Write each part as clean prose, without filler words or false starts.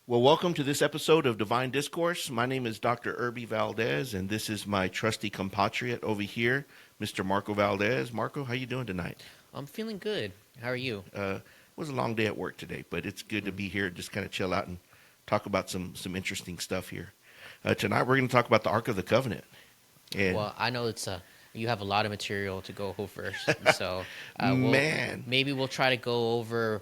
Well, welcome to this episode of Divine Discourse. My name is Dr. Valdez, and this is my trusty compatriot over here, Mr. Marco Valdez. Marco, how you doing tonight? I'm feeling good. How are you? It was a long day at work today, but it's good to be here, just kind of chill out and talk about some interesting stuff here. Tonight we're going to talk about the Ark of the Covenant. And Well, I know you have a lot of material to go over, so man, maybe we'll try to go over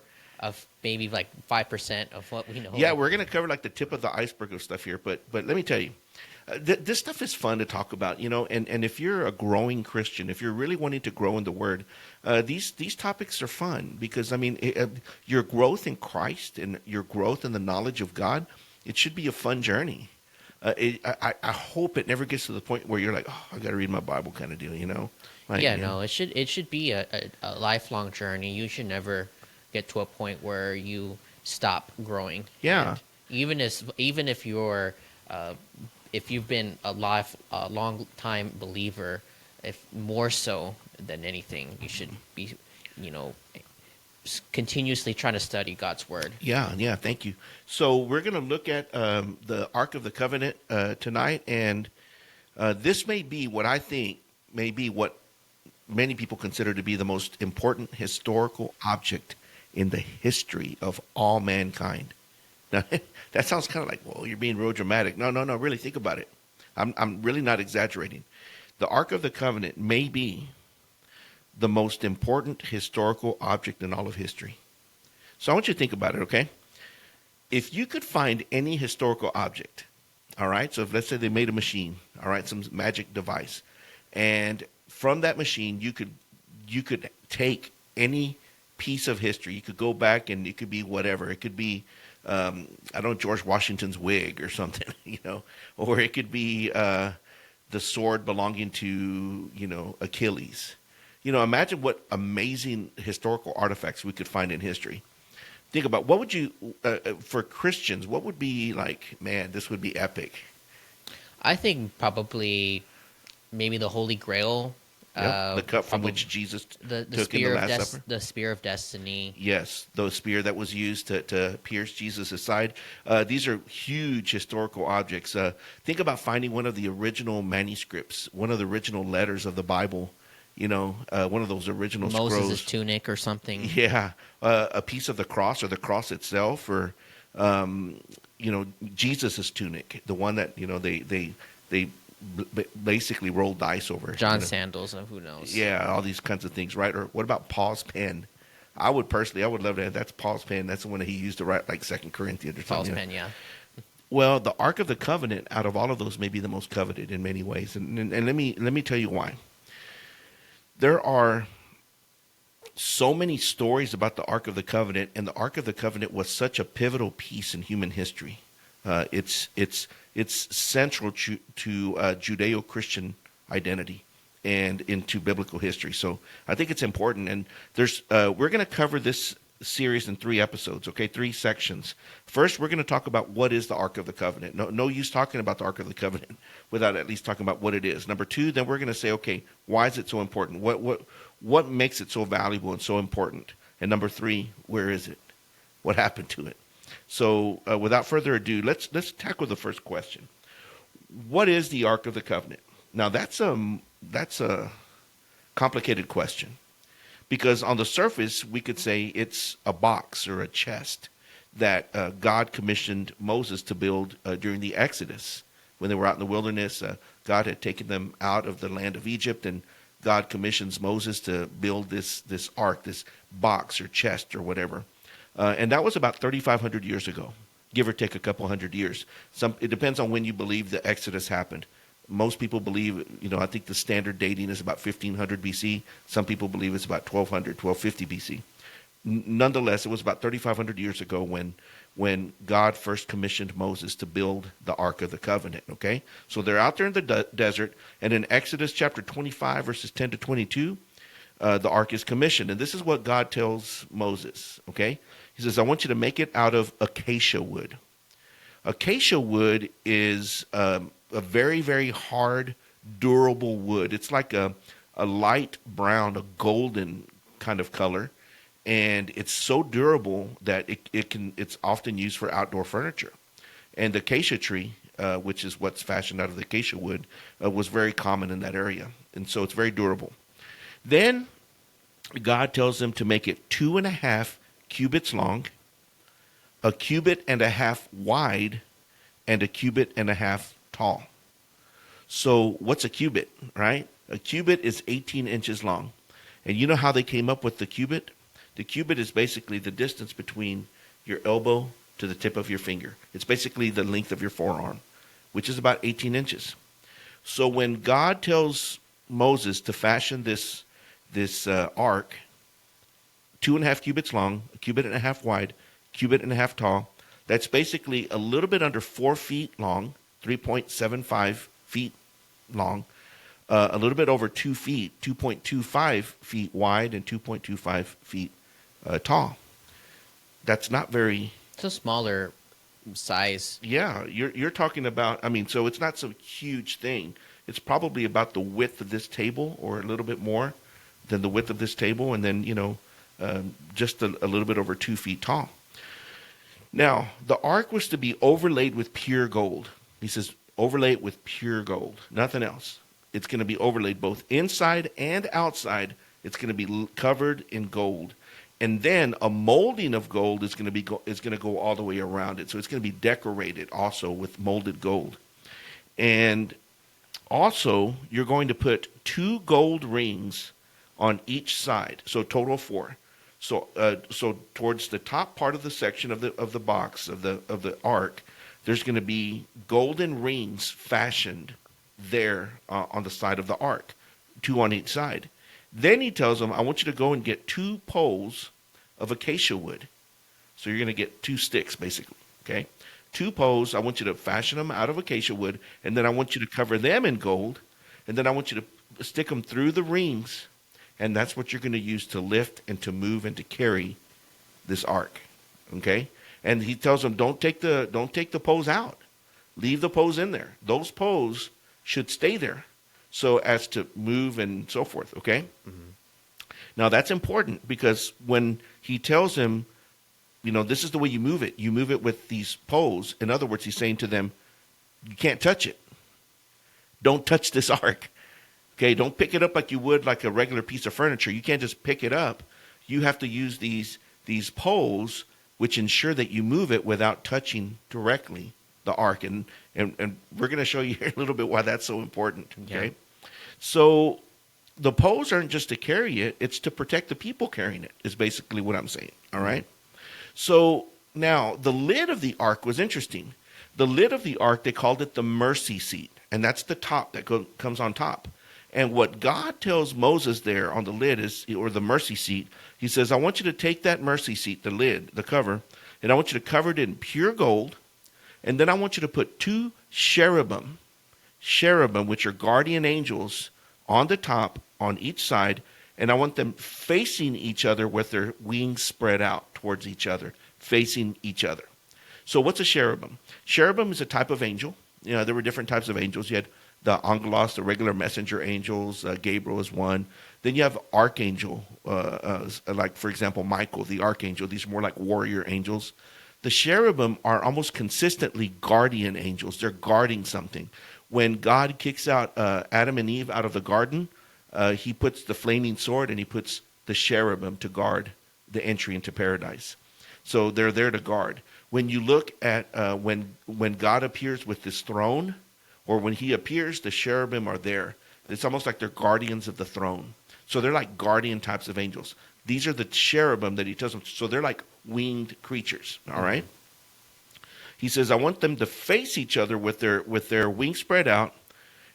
maybe like 5% of what we know. yeah, we're going to cover like the tip of the iceberg of stuff here, but let me tell you, this stuff is fun to talk about, and if you're a growing Christian, if you're really wanting to grow in the Word, these topics are fun because, I mean, your growth you and your growth in the knowledge of God, it should be a fun journey. I hope it never gets to the point where you're like, oh, I got to read my Bible kind of deal. Like, No, it should be a lifelong journey. You should never get to a point where you stop growing. Yeah. And even if you've been a long time believer, if more so than anything, you should be, continuously trying to study God's word. Yeah, thank you. So we're going to look at the Ark of the Covenant tonight, and this may be what I think may be what many people consider to be the most important historical object in the history of all mankind. Now, that sounds kind of like, well, you're being real dramatic. No, really think about it. I'm really not exaggerating. The Ark of the Covenant may be the most important historical object in all of history. So I want you to think about it, okay? If you could find any historical object, all right, so if, let's say they made a machine, all right, some magic device, and from that machine you could take any piece of history. You could go back and it could be whatever. It could be I don't know, George Washington's wig or something, or it could be the sword belonging to, Achilles. Imagine what amazing historical artifacts we could find in history. Think about what would you, for Christians, what would be like, man, this would be epic. I think probably maybe the Holy Grail. Yep, the cup from which Jesus took in the Last Supper. The spear of destiny. Yes, the spear that was used to pierce Jesus' side. These are huge historical objects. Think about finding one of the original manuscripts, one of the original letters of the Bible, one of those original scrolls. Moses' tunic or something. Yeah, a piece of the cross or the cross itself, or, Jesus' tunic, the one that, they basically roll dice over. John's sandals, who knows? Yeah, all these kinds of things, right? Or what about Paul's pen? I would love to have that's Paul's pen. That's the one that he used to write like 2 Corinthians or something. Paul's pen, yeah. Well, the Ark of the Covenant, out of all of those, may be the most coveted in many ways, and let me tell you why. There are so many stories about the Ark of the Covenant, and the Ark of the Covenant was such a pivotal piece in human history. It's central to Judeo-Christian identity and into biblical history. So I think it's important. And we're going to cover this series in 3 episodes, okay, 3 sections. First, we're going to talk about what is the Ark of the Covenant. No use talking about the Ark of the Covenant without at least talking about what it is. Number 2, then we're going to say, okay, why is it so important? What makes it so valuable and so important? And number 3, where is it? What happened to it? So without further ado, let's tackle the first question. What is the Ark of the Covenant? Now that's a complicated question, because on the surface we could say it's a box or a chest that God commissioned Moses to build during the Exodus. When they were out in the wilderness, God had taken them out of the land of Egypt, and God commissions Moses to build this ark, this box or chest or whatever. And that was about 3,500 years ago, give or take a couple hundred years. It depends on when you believe the Exodus happened. Most people believe, I think the standard dating is about 1500 BC. Some people believe it's about 1250 BC. Nonetheless, it was about 3,500 years ago when God first commissioned Moses to build the Ark of the Covenant, okay? So they're out there in the desert, and in Exodus chapter 25, verses 10 to 22, the Ark is commissioned. And this is what God tells Moses, okay? He says, I want you to make it out of acacia wood. Acacia wood is a very, very hard, durable wood. It's like a light brown, a golden kind of color. and it's so durable that it's often used for outdoor furniture. And the acacia tree, which is what's fashioned out of the acacia wood, was very common in that area, and so it's very durable. Then God tells them to make it 2.5 cubits long, a cubit and a half wide, and a cubit and a half tall. So what's a cubit, right? A cubit is 18 inches long. And you know how they came up with the cubit? The cubit is basically the distance between your elbow to the tip of your finger. It's basically the length of your forearm, which is about 18 inches. So when God tells Moses to fashion this ark, 2.5 cubits long, a cubit and a half wide, cubit and a half tall, that's basically a little bit under 4 feet long, 3.75 feet long, a little bit over 2 feet, 2.25 feet wide, and 2.25 feet tall. That's not very. It's a smaller size. Yeah, you're talking about. I mean, so it's not some huge thing. It's probably about the width of this table, or a little bit more than the width of this table, and then just a little bit over 2 feet tall. Now, the ark was to be overlaid with pure gold. He says, overlay it with pure gold, nothing else. It's going to be overlaid both inside and outside. It's going to be covered in gold. And then a molding of gold is going to go all the way around it. So it's going to be decorated also with molded gold. And also, you're going to put 2 gold rings on each side. So total 4. So towards the top part of the section of the box of the ark, there's going to be golden rings fashioned there on the side of the ark, 2 on each side. Then he tells them, I want you to go and get 2 poles of acacia wood. So you're going to get 2 sticks, basically, okay? 2 poles, I want you to fashion them out of acacia wood, and then I want you to cover them in gold, and then I want you to stick them through the rings, and that's what you're going to use to lift and to move and to carry this ark, okay? And he tells them, don't take the poles out. Leave the poles in there. Those poles should stay there so as to move and so forth, okay? Mm-hmm. Now, that's important because when he tells him, this is the way you move it with these poles. In other words, he's saying to them, you can't touch it. Don't touch this ark. Okay, don't pick it up like you would like a regular piece of furniture. You can't just pick it up. You have to use these poles which ensure that you move it without touching directly the ark. And we're going to show you here a little bit why that's so important. Okay, yeah. So the poles aren't just to carry it, it's to protect the people carrying it, is basically what I'm saying. All right? So now the lid of the ark was interesting. The lid of the ark, they called it the mercy seat. And that's the top that comes on top. And what God tells Moses there on the lid is, or the mercy seat, he says, I want you to take that mercy seat, the lid, the cover, and I want you to cover it in pure gold. And then I want you to put 2 cherubim, which are guardian angels, on the top, on each side. And I want them facing each other with their wings spread out towards each other, facing each other. So what's a cherubim? Cherubim is a type of angel. There were different types of angels. You had the angelos, the regular messenger angels. Gabriel is one. Then you have archangel, like, for example, Michael, the archangel. These are more like warrior angels. The cherubim are almost consistently guardian angels. They're guarding something. When God kicks out Adam and Eve out of the garden, he puts the flaming sword and he puts the cherubim to guard the entry into paradise. So they're there to guard. When you look at when God appears with this throne, or when he appears, the cherubim are there. It's almost like they're guardians of the throne. So they're like guardian types of angels. These are the cherubim that he tells them. So they're like winged creatures, all right? He says, I want them to face each other with their wings spread out.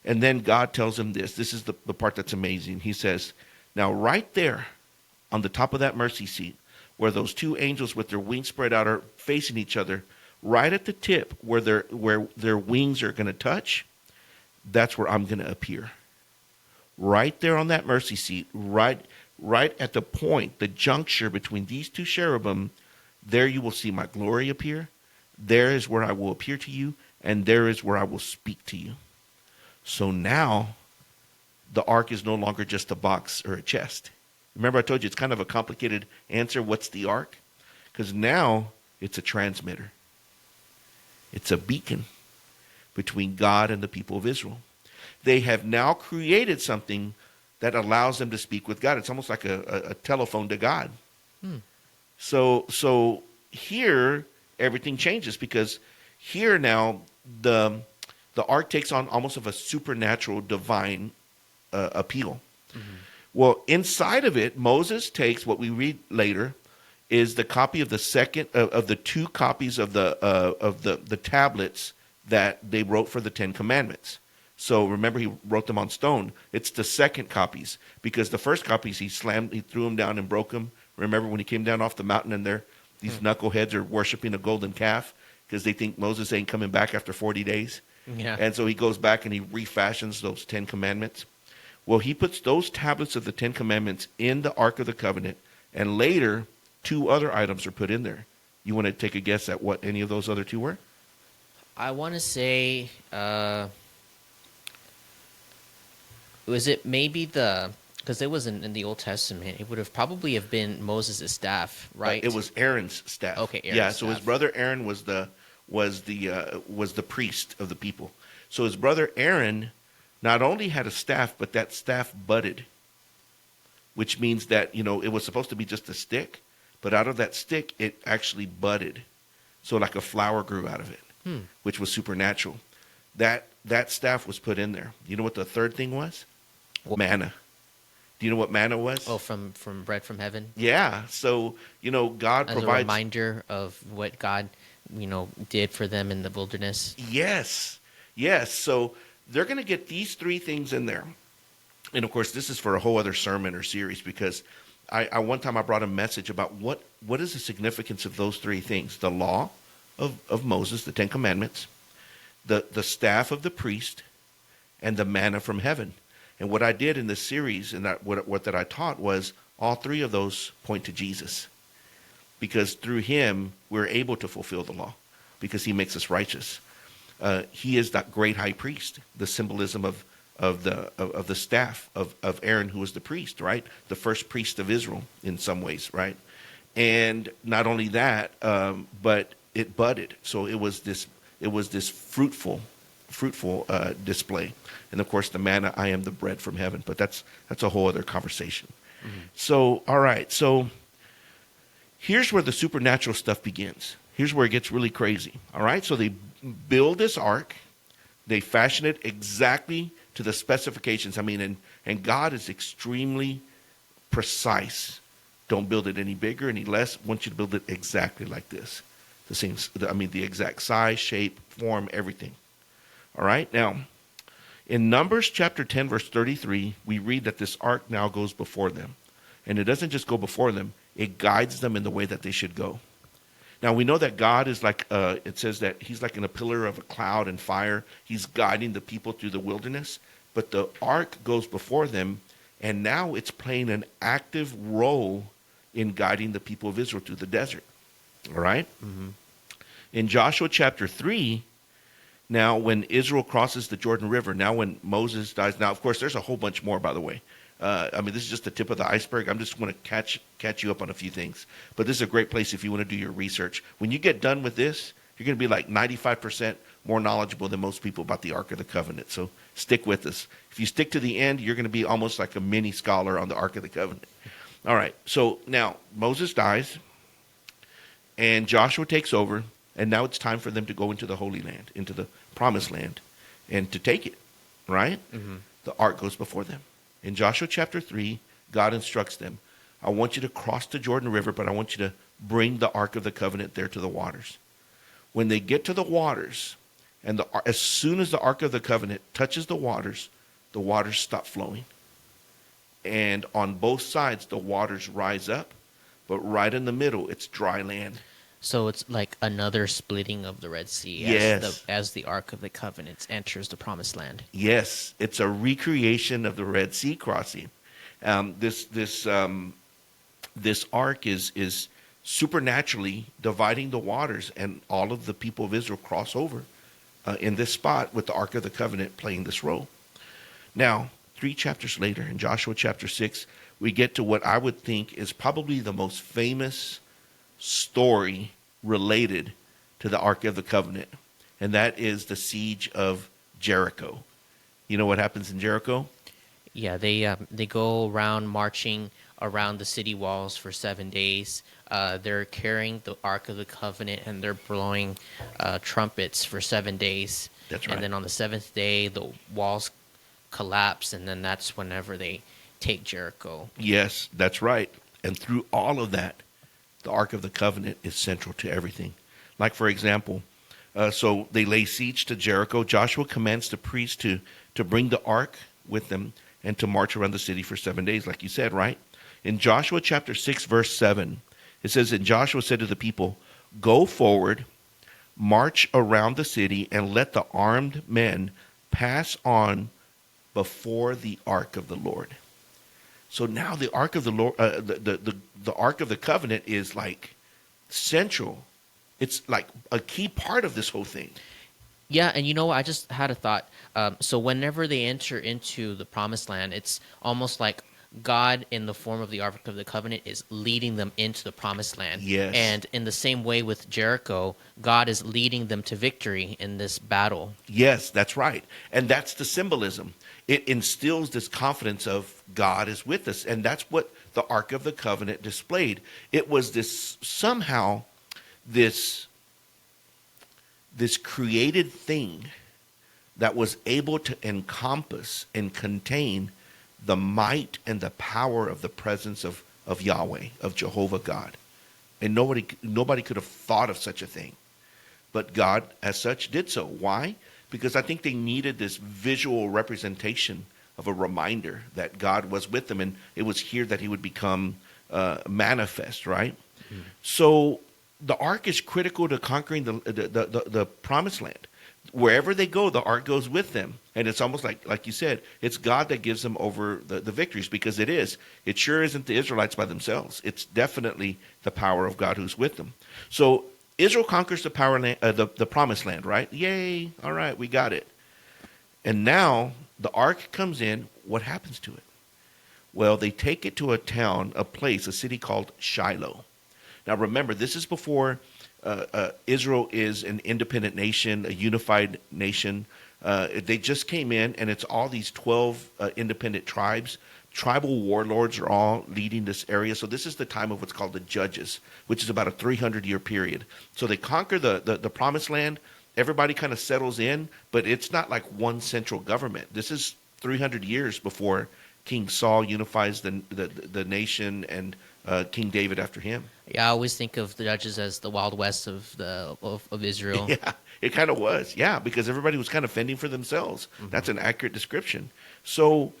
And then God tells him this. This is the part that's amazing. He says, now right there on the top of that mercy seat, where those 2 angels with their wings spread out are facing each other, right at the tip where their wings are going to touch, that's where I'm going to appear. Right there on that mercy seat, right at the point, the juncture between these 2 cherubim, there you will see my glory appear. There is where I will appear to you, and there is where I will speak to you. So now, the ark is no longer just a box or a chest. Remember I told you it's kind of a complicated answer. What's the ark? Because now it's a transmitter. It's a beacon between God and the people of Israel. They have now created something that allows them to speak with God. It's almost like a telephone to God. So here everything changes, because here now the ark takes on almost of a supernatural divine appeal. Well, inside of it, Moses takes what we read later is the copy of the second of the two copies of the tablets that they wrote for the Ten Commandments. So remember, he wrote them on stone. It's the second copies, because the first copies he threw them down and broke them. Remember when he came down off the mountain and these knuckleheads are worshiping a golden calf because they think Moses ain't coming back after 40 days. Yeah. And so he goes back and he refashions those 10 commandments. Well, he puts those tablets of the 10 commandments in the Ark of the Covenant, and later 2 other items are put in there. You want to take a guess at what any of those other 2 were? I want to say, was it maybe because it was in the Old Testament, it would have probably have been Moses' staff, right? It was Aaron's staff. Okay, Aaron's yeah. So staff. his brother Aaron was the priest of the people. So his brother Aaron not only had a staff, but that staff budded, which means that it was supposed to be just a stick, but out of that stick it actually budded, so like a flower grew out of it, which was supernatural. That staff was put in there. You know what the third thing was? Manna. Do you know what manna was? Oh, from bread from heaven? Yeah. So, God As provides a reminder of what God, did for them in the wilderness. Yes. So they're going to get these 3 things in there. And of course, this is for a whole other sermon or series, because I one time I brought a message about what is the significance of those 3 things: the law of Moses, the 10 Commandments, the staff of the priest, and the manna from heaven. And what I did in this series, and what I taught, was all 3 of those point to Jesus, because through him we're able to fulfill the law, because he makes us righteous. He is that great high priest, the symbolism of the staff of Aaron, who was the priest, right? The first priest of Israel in some ways, right? And not only that, but it budded. So it was this fruitful display. And of course, the manna, I am the bread from heaven. But that's a whole other conversation. So, all right. So here's where the supernatural stuff begins. Here's where it gets really crazy. All right. So they build this ark. They fashion it exactly to the specifications. I mean, and God is extremely precise. Don't build it any bigger, any less. I want you to build it exactly like this. The exact size, shape, form, everything. All right. Now, in Numbers chapter 10, verse 33, we read that this ark now goes before them. And it doesn't just go before them, it guides them in the way that they should go. Now, we know that God is like, it says that he's like in a pillar of a cloud and fire. He's guiding the people through the wilderness. But the ark goes before them, and now it's playing an active role in guiding the people of Israel through the desert. All right? In Joshua chapter 3, now when Israel crosses the Jordan River, now when Moses dies, now, of course, there's a whole bunch more, by the way. This is just the tip of the iceberg. I'm just going to catch you up on a few things. But this is a great place if you want to do your research. When you get done with this, you're going to be like 95% more knowledgeable than most people about the Ark of the Covenant. So stick with us. If you stick to the end, you're going to be almost like a mini scholar on the Ark of the Covenant. All right. So now Moses dies, and Joshua takes over, and now it's time for them to go into the Holy Land, into the Promised Land, and to take it, right? The ark goes before them. In Joshua chapter 3, God instructs them, I want you to cross the Jordan River, but I want you to bring the Ark of the Covenant there to the waters. When they get to the waters, and as soon as the Ark of the Covenant touches the waters stop flowing. And on both sides, the waters rise up, but right in the middle, it's dry land. So it's like another splitting of the Red Sea as the Ark of the Covenant enters the Promised Land. Yes, it's a recreation of the Red Sea crossing. This ark is supernaturally dividing the waters, and all of the people of Israel cross over in this spot with the Ark of the Covenant playing this role. Now, 3 chapters later, in Joshua chapter 6, we get to what I would think is probably the most famous story related to the Ark of the Covenant, and that is the siege of Jericho. You know what happens in Jericho? Yeah, they go around marching around the city walls for 7 days. They're carrying the Ark of the Covenant and they're blowing trumpets for 7 days. That's right. And then on the seventh day, the walls collapse, and then that's whenever they take Jericho. Yes, that's right. And through all of that, the Ark of the Covenant is central to everything. Like, for example, so they lay siege to Jericho. Joshua commands the priests to bring the ark with them and to march around the city for 7 days, like you said, right? In Joshua chapter 6, verse 7, it says, And Joshua said to the people, Go forward, march around the city, and let the armed men pass on before the ark of the Lord. So now the ark of the Lord, the ark of the covenant is like central. It's like a key part of this whole thing. Yeah, and you know what? I just had a thought. So whenever they enter into the promised land, it's almost like God, in the form of the Ark of the Covenant, is leading them into the promised land. Yes. And in the same way with Jericho, God is leading them to victory in this battle. Yes, that's right. And that's the symbolism. It instills this confidence of God is with us. And that's what the Ark of the Covenant displayed. It was this somehow this created thing that was able to encompass and contain the might and the power of the presence of Yahweh, of Jehovah God. And nobody could have thought of such a thing. But God, as such, did so. Why? Because I think they needed this visual representation of a reminder that God was with them, and it was here that he would become manifest, right? Mm-hmm. So the ark is critical to conquering the promised land. Wherever they go, the ark goes with them. And it's almost like you said, it's God that gives them over the victories, because it is. It sure isn't the Israelites by themselves. It's definitely the power of God who's with them. So Israel conquers the promised land, right? Yay. All right, we got it. And now the ark comes in. What happens to it? Well, they take it to a town, a city called Shiloh. Now remember, this is before Israel is an independent nation, a unified nation. They just came in, and it's all these 12 independent tribes. Tribal warlords are all leading this area. So this is the time of what's called the Judges, which is about a 300-year period. So they conquer the promised land. Everybody kind of settles in, but it's not like one central government. This is 300 years before King Saul unifies the nation, and King David after him. Yeah, I always think of the Judges as the Wild West of Israel. Yeah, it kind of was. Yeah, because everybody was kind of fending for themselves. Mm-hmm. That's an accurate description. So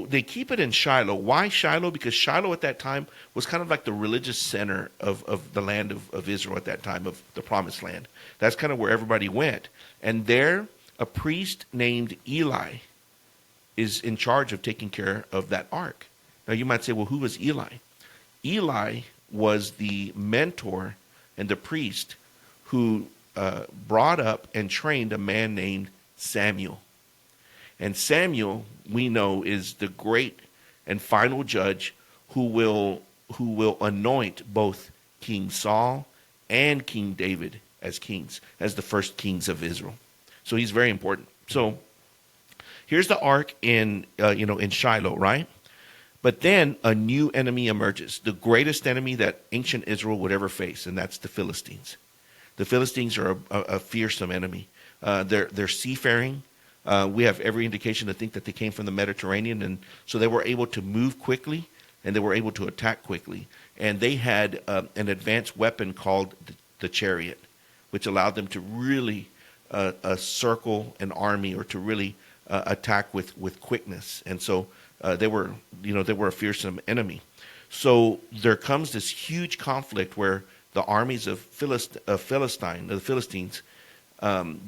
they keep it in Shiloh. Why Shiloh? Because Shiloh at that time was kind of like the religious center of the land of Israel at that time, of the promised land. That's kind of where everybody went. And there, a priest named Eli is in charge of taking care of that ark. Now you might say, well, who was Eli? Eli was the mentor and the priest who brought up and trained a man named Samuel. And Samuel, we know, is the great and final judge who will anoint both King Saul and King David as kings, as the first kings of Israel. So he's very important. So here's the ark in Shiloh, right? But then a new enemy emerges, the greatest enemy that ancient Israel would ever face, and that's the Philistines. The Philistines are a fearsome enemy. They're seafaring. We have every indication to think that they came from the Mediterranean, and so they were able to move quickly, and they were able to attack quickly. And they had an advanced weapon called the chariot, which allowed them to really circle an army, or to really attack with quickness. And so they were a fearsome enemy. So there comes this huge conflict where the armies of the Philistines,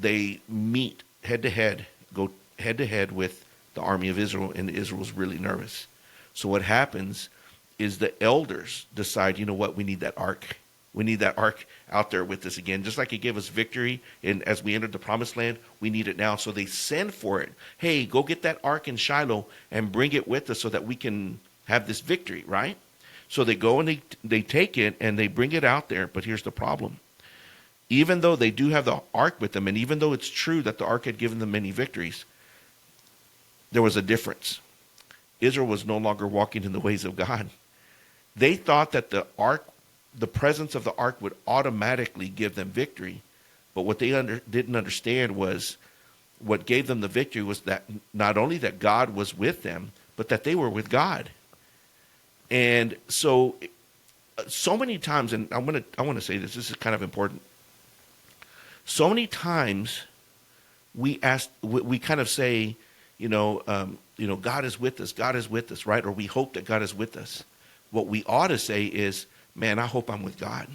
they meet head to head, go head to head with the army of Israel, and Israel's really nervous. So what happens is the elders decide, you know what, we need that ark. We need that ark out there with us again. Just like it gave us victory as we entered the promised land, we need it now. So they send for it. Hey, go get that ark in Shiloh and bring it with us so that we can have this victory, right? So they go and they take it and they bring it out there. But here's the problem. Even though they do have the ark with them, and even though it's true that the ark had given them many victories, there was a difference. Israel was no longer walking in the ways of God. They thought that the ark, the presence of the ark would automatically give them victory. But what they didn't understand was what gave them the victory was that not only that God was with them, but that they were with God. And so many times, and I want to say this is kind of important. So many times we kind of say, God is with us, right? Or we hope that God is with us. What we ought to say is, man, I hope I'm with God.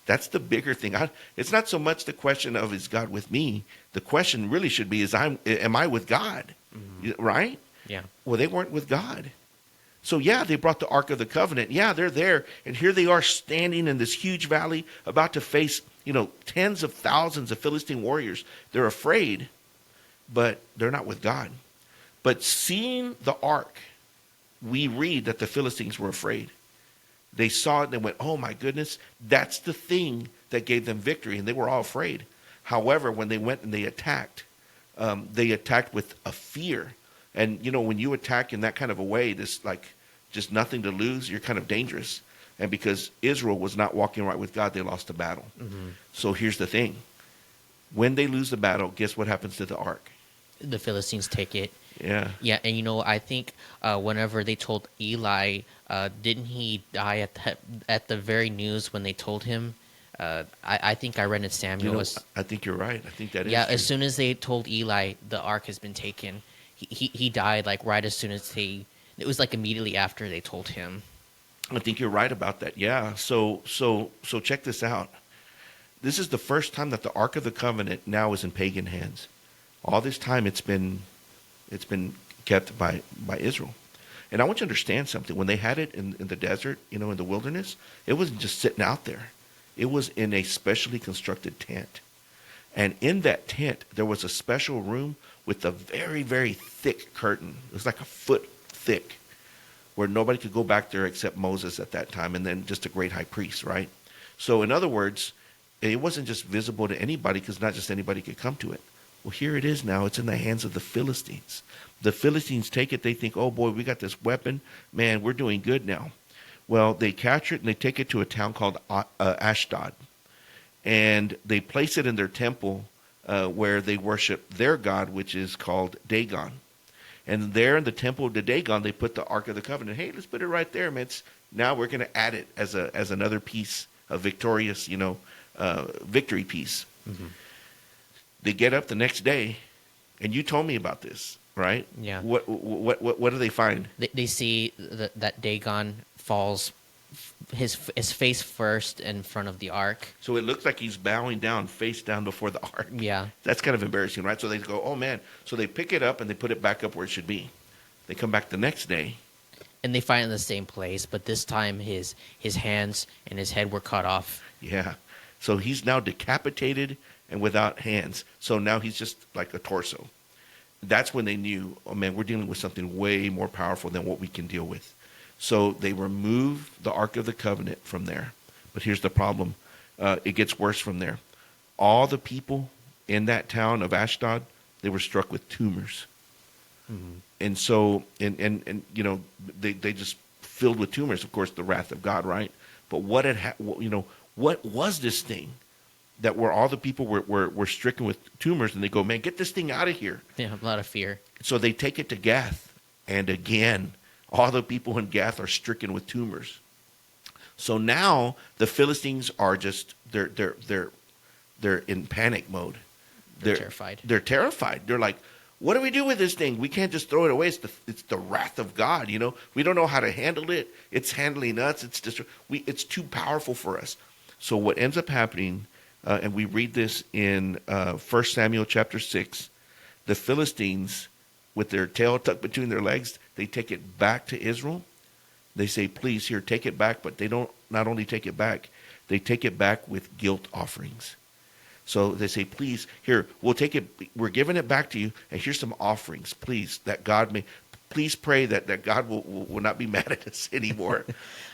That's the bigger thing. It's not so much the question of, is God with me? The question really should be, am I with God? Mm-hmm. Right? Yeah. Well, they weren't with God. So, yeah, they brought the Ark of the Covenant. Yeah, they're there. And here they are standing in this huge valley about to face, tens of thousands of Philistine warriors. They're afraid, but they're not with God. But seeing the Ark, we read that the Philistines were afraid. They saw it and they went, oh, my goodness, that's the thing that gave them victory. And they were all afraid. However, when they went and they attacked with a fear. And, when you attack in that kind of a way, this like just nothing to lose, you're kind of dangerous. And because Israel was not walking right with God, they lost the battle. Mm-hmm. So here's the thing. When they lose the battle, guess what happens to the ark? The Philistines take it. Yeah. Yeah, and I think whenever they told Eli, didn't he die at the very news when they told him? I think I read in Samuel. I think you're right. I think that is. Yeah, true. As soon as they told Eli the ark has been taken, he died like right as soon as it was like immediately after they told him. I think you're right about that. Yeah. So check this out. This is the first time that the Ark of the Covenant now is in pagan hands. All this time it's been kept by Israel. And I want you to understand something. When they had it in the desert, in the wilderness, it wasn't just sitting out there. It was in a specially constructed tent. And in that tent, there was a special room with a very, very thick curtain. It was like a foot thick, where nobody could go back there except Moses at that time, and then just a great high priest, right? So in other words, it wasn't just visible to anybody, because not just anybody could come to it. Well, here it is now. It's in the hands of the Philistines. The Philistines take it. They think, oh, boy, we got this weapon. Man, we're doing good now. Well, they capture it, and they take it to a town called Ashdod. And they place it in their temple where they worship their god, which is called Dagon. And there in the temple of Dagon, they put the Ark of the Covenant. Hey, let's put it right there, man. Now we're going to add it as another piece, a victorious, victory piece. Mm-hmm. They get up the next day, and you told me about this, right? Yeah. What do they find? They see that Dagon falls his face first in front of the ark. So it looks like he's bowing down, face down before the ark. Yeah. That's kind of embarrassing, right? So they go, oh, man. So they pick it up and they put it back up where it should be. They come back the next day. And they find it in the same place, but this time his hands and his head were cut off. Yeah. So he's now decapitated and without hands. So now he's just like a torso. That's when they knew, oh, man, we're dealing with something way more powerful than what we can deal with. So they remove the Ark of the Covenant from there. But here's the problem. It gets worse from there. All the people in that town of Ashdod, they were struck with tumors. Mm-hmm. And so, and they just filled with tumors, of course, the wrath of God, right? But what was this thing that where all the people were stricken with tumors, and they go, man, get this thing out of here. Yeah, a lot of fear. So they take it to Gath, and again, all the people in Gath are stricken with tumors. So now the Philistines are just they're in panic mode. They're terrified. They're terrified. They're like, what do we do with this thing? We can't just throw it away. It's the wrath of God. We don't know how to handle it. It's handling us. It's too powerful for us. So what ends up happening, and we read this in 1 Samuel chapter 6, the Philistines, with their tail tucked between their legs, they take it back to Israel. They say, please, here, take it back. But they don't not only take it back, they take it back with guilt offerings. So they say, please, here, we'll take it. We're giving it back to you. And here's some offerings, please, that God may please pray that God will not be mad at us anymore.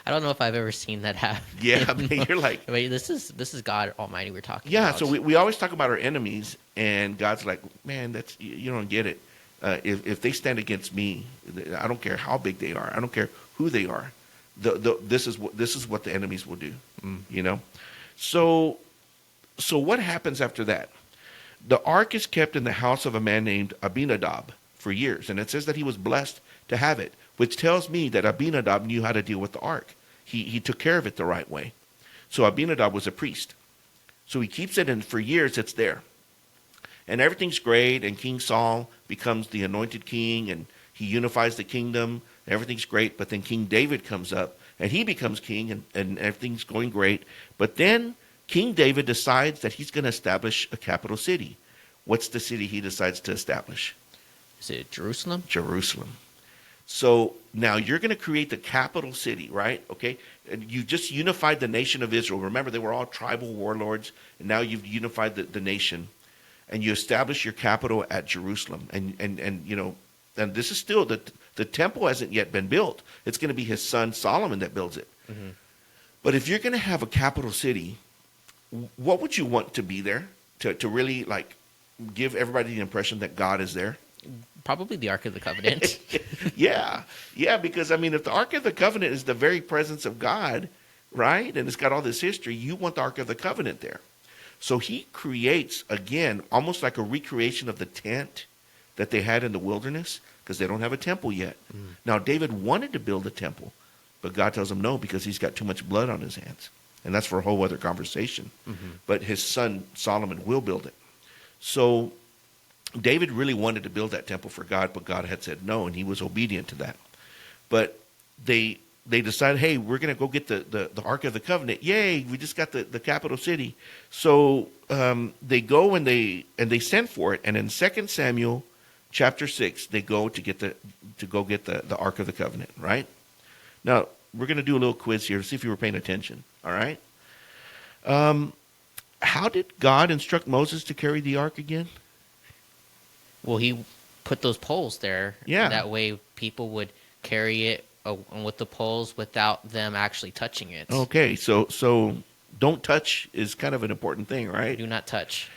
I don't know if I've ever seen that happen. Yeah, I mean, you're like, Wait, this is God Almighty we're talking yeah. about. So we always talk about our enemies, and God's like, man, that's you don't get it. If they stand against me, I don't care how big they are. I don't care who they are. This is what the enemies will do. You know. So what happens after that? The ark is kept in the house of a man named Abinadab for years, and it says that he was blessed to have it, which tells me that Abinadab knew how to deal with the ark. He took care of it the right way. So Abinadab was a priest. So he keeps it, and for years it's there. And everything's great, and King Saul becomes the anointed king, and he unifies the kingdom. Everything's great, but then King David comes up, and he becomes king, and everything's going great. But then King David decides that he's going to establish a capital city. What's the city he decides to establish? Is it Jerusalem? Jerusalem. So now you're going to create the capital city, right? Okay. And you just unified the nation of Israel. Remember, they were all tribal warlords, and now you've unified the nation, and you establish your capital at Jerusalem. And you know, and this is still the temple hasn't yet been built. It's going to be his son Solomon that builds it. Mm-hmm. But if you're going to have a capital city, what would you want to be there to really like give everybody the impression that God is there? Probably the Ark of the Covenant. Yeah, because I mean, if the Ark of the Covenant is the very presence of God, right, and it's got all this history, you want the Ark of the Covenant there. So he creates, again, almost like a recreation of the tent that they had in the wilderness, because they don't have a temple yet. Now, David wanted to build a temple, but God tells him no, because he's got too much blood on his hands. And that's for a whole other conversation. But his son Solomon will build it. So David really wanted to build that temple for God, but God had said no, and he was obedient to that. But they decided, hey, we're going to go get the Ark of the Covenant. Yay, we just got the capital city. So they go and they send for it. And in 2 Samuel chapter 6, they go to get the Ark of the Covenant, right? Now, we're going to do a little quiz here to see if you were paying attention, all right? How did God instruct Moses to carry the ark again? Well, he put those poles there. Yeah. That way people would carry it with the poles without them actually touching it. Okay, so don't touch is kind of an important thing, right? Do not touch.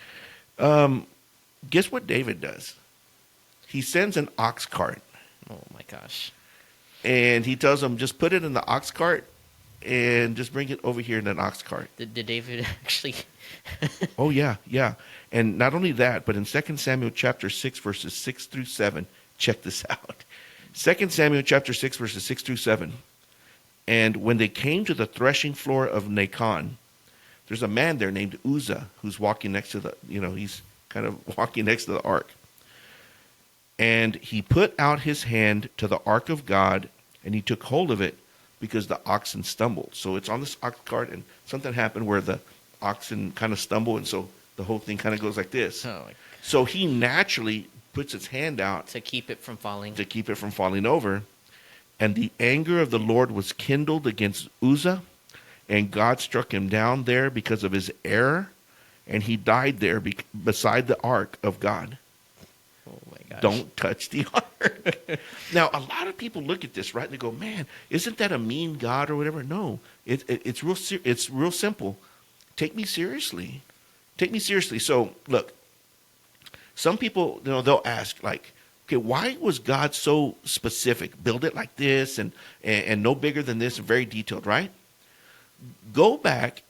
Guess what David does? He sends an ox cart. Oh, my gosh. And he tells them, just put it in the ox cart and just bring it over here in an ox cart. Did David actually... Oh, yeah. And not only that, but in 2 Samuel chapter 6, verses 6 through 7, check this out. 2 Samuel chapter 6, verses 6 through 7. And when they came to the threshing floor of Nacon, there's a man there named Uzzah who's walking next to he's kind of walking next to the ark. And he put out his hand to the ark of God, and he took hold of it because the oxen stumbled. So it's on this ox cart, and something happened where the oxen kind of stumble, and so the whole thing kind of goes like this. Oh, so he naturally puts his hand out to keep it from falling. Over. And the anger of the Lord was kindled against Uzzah, and God struck him down there because of his error, and he died there beside the ark of God. Oh my gosh. Don't touch the ark. Now, a lot of people look at this, right, and they go, man, isn't that a mean God or whatever? No, it's real simple. Take me seriously. So, look, some people, they'll ask, like, okay, why was God so specific? Build it like this and no bigger than this and very detailed, right? Go back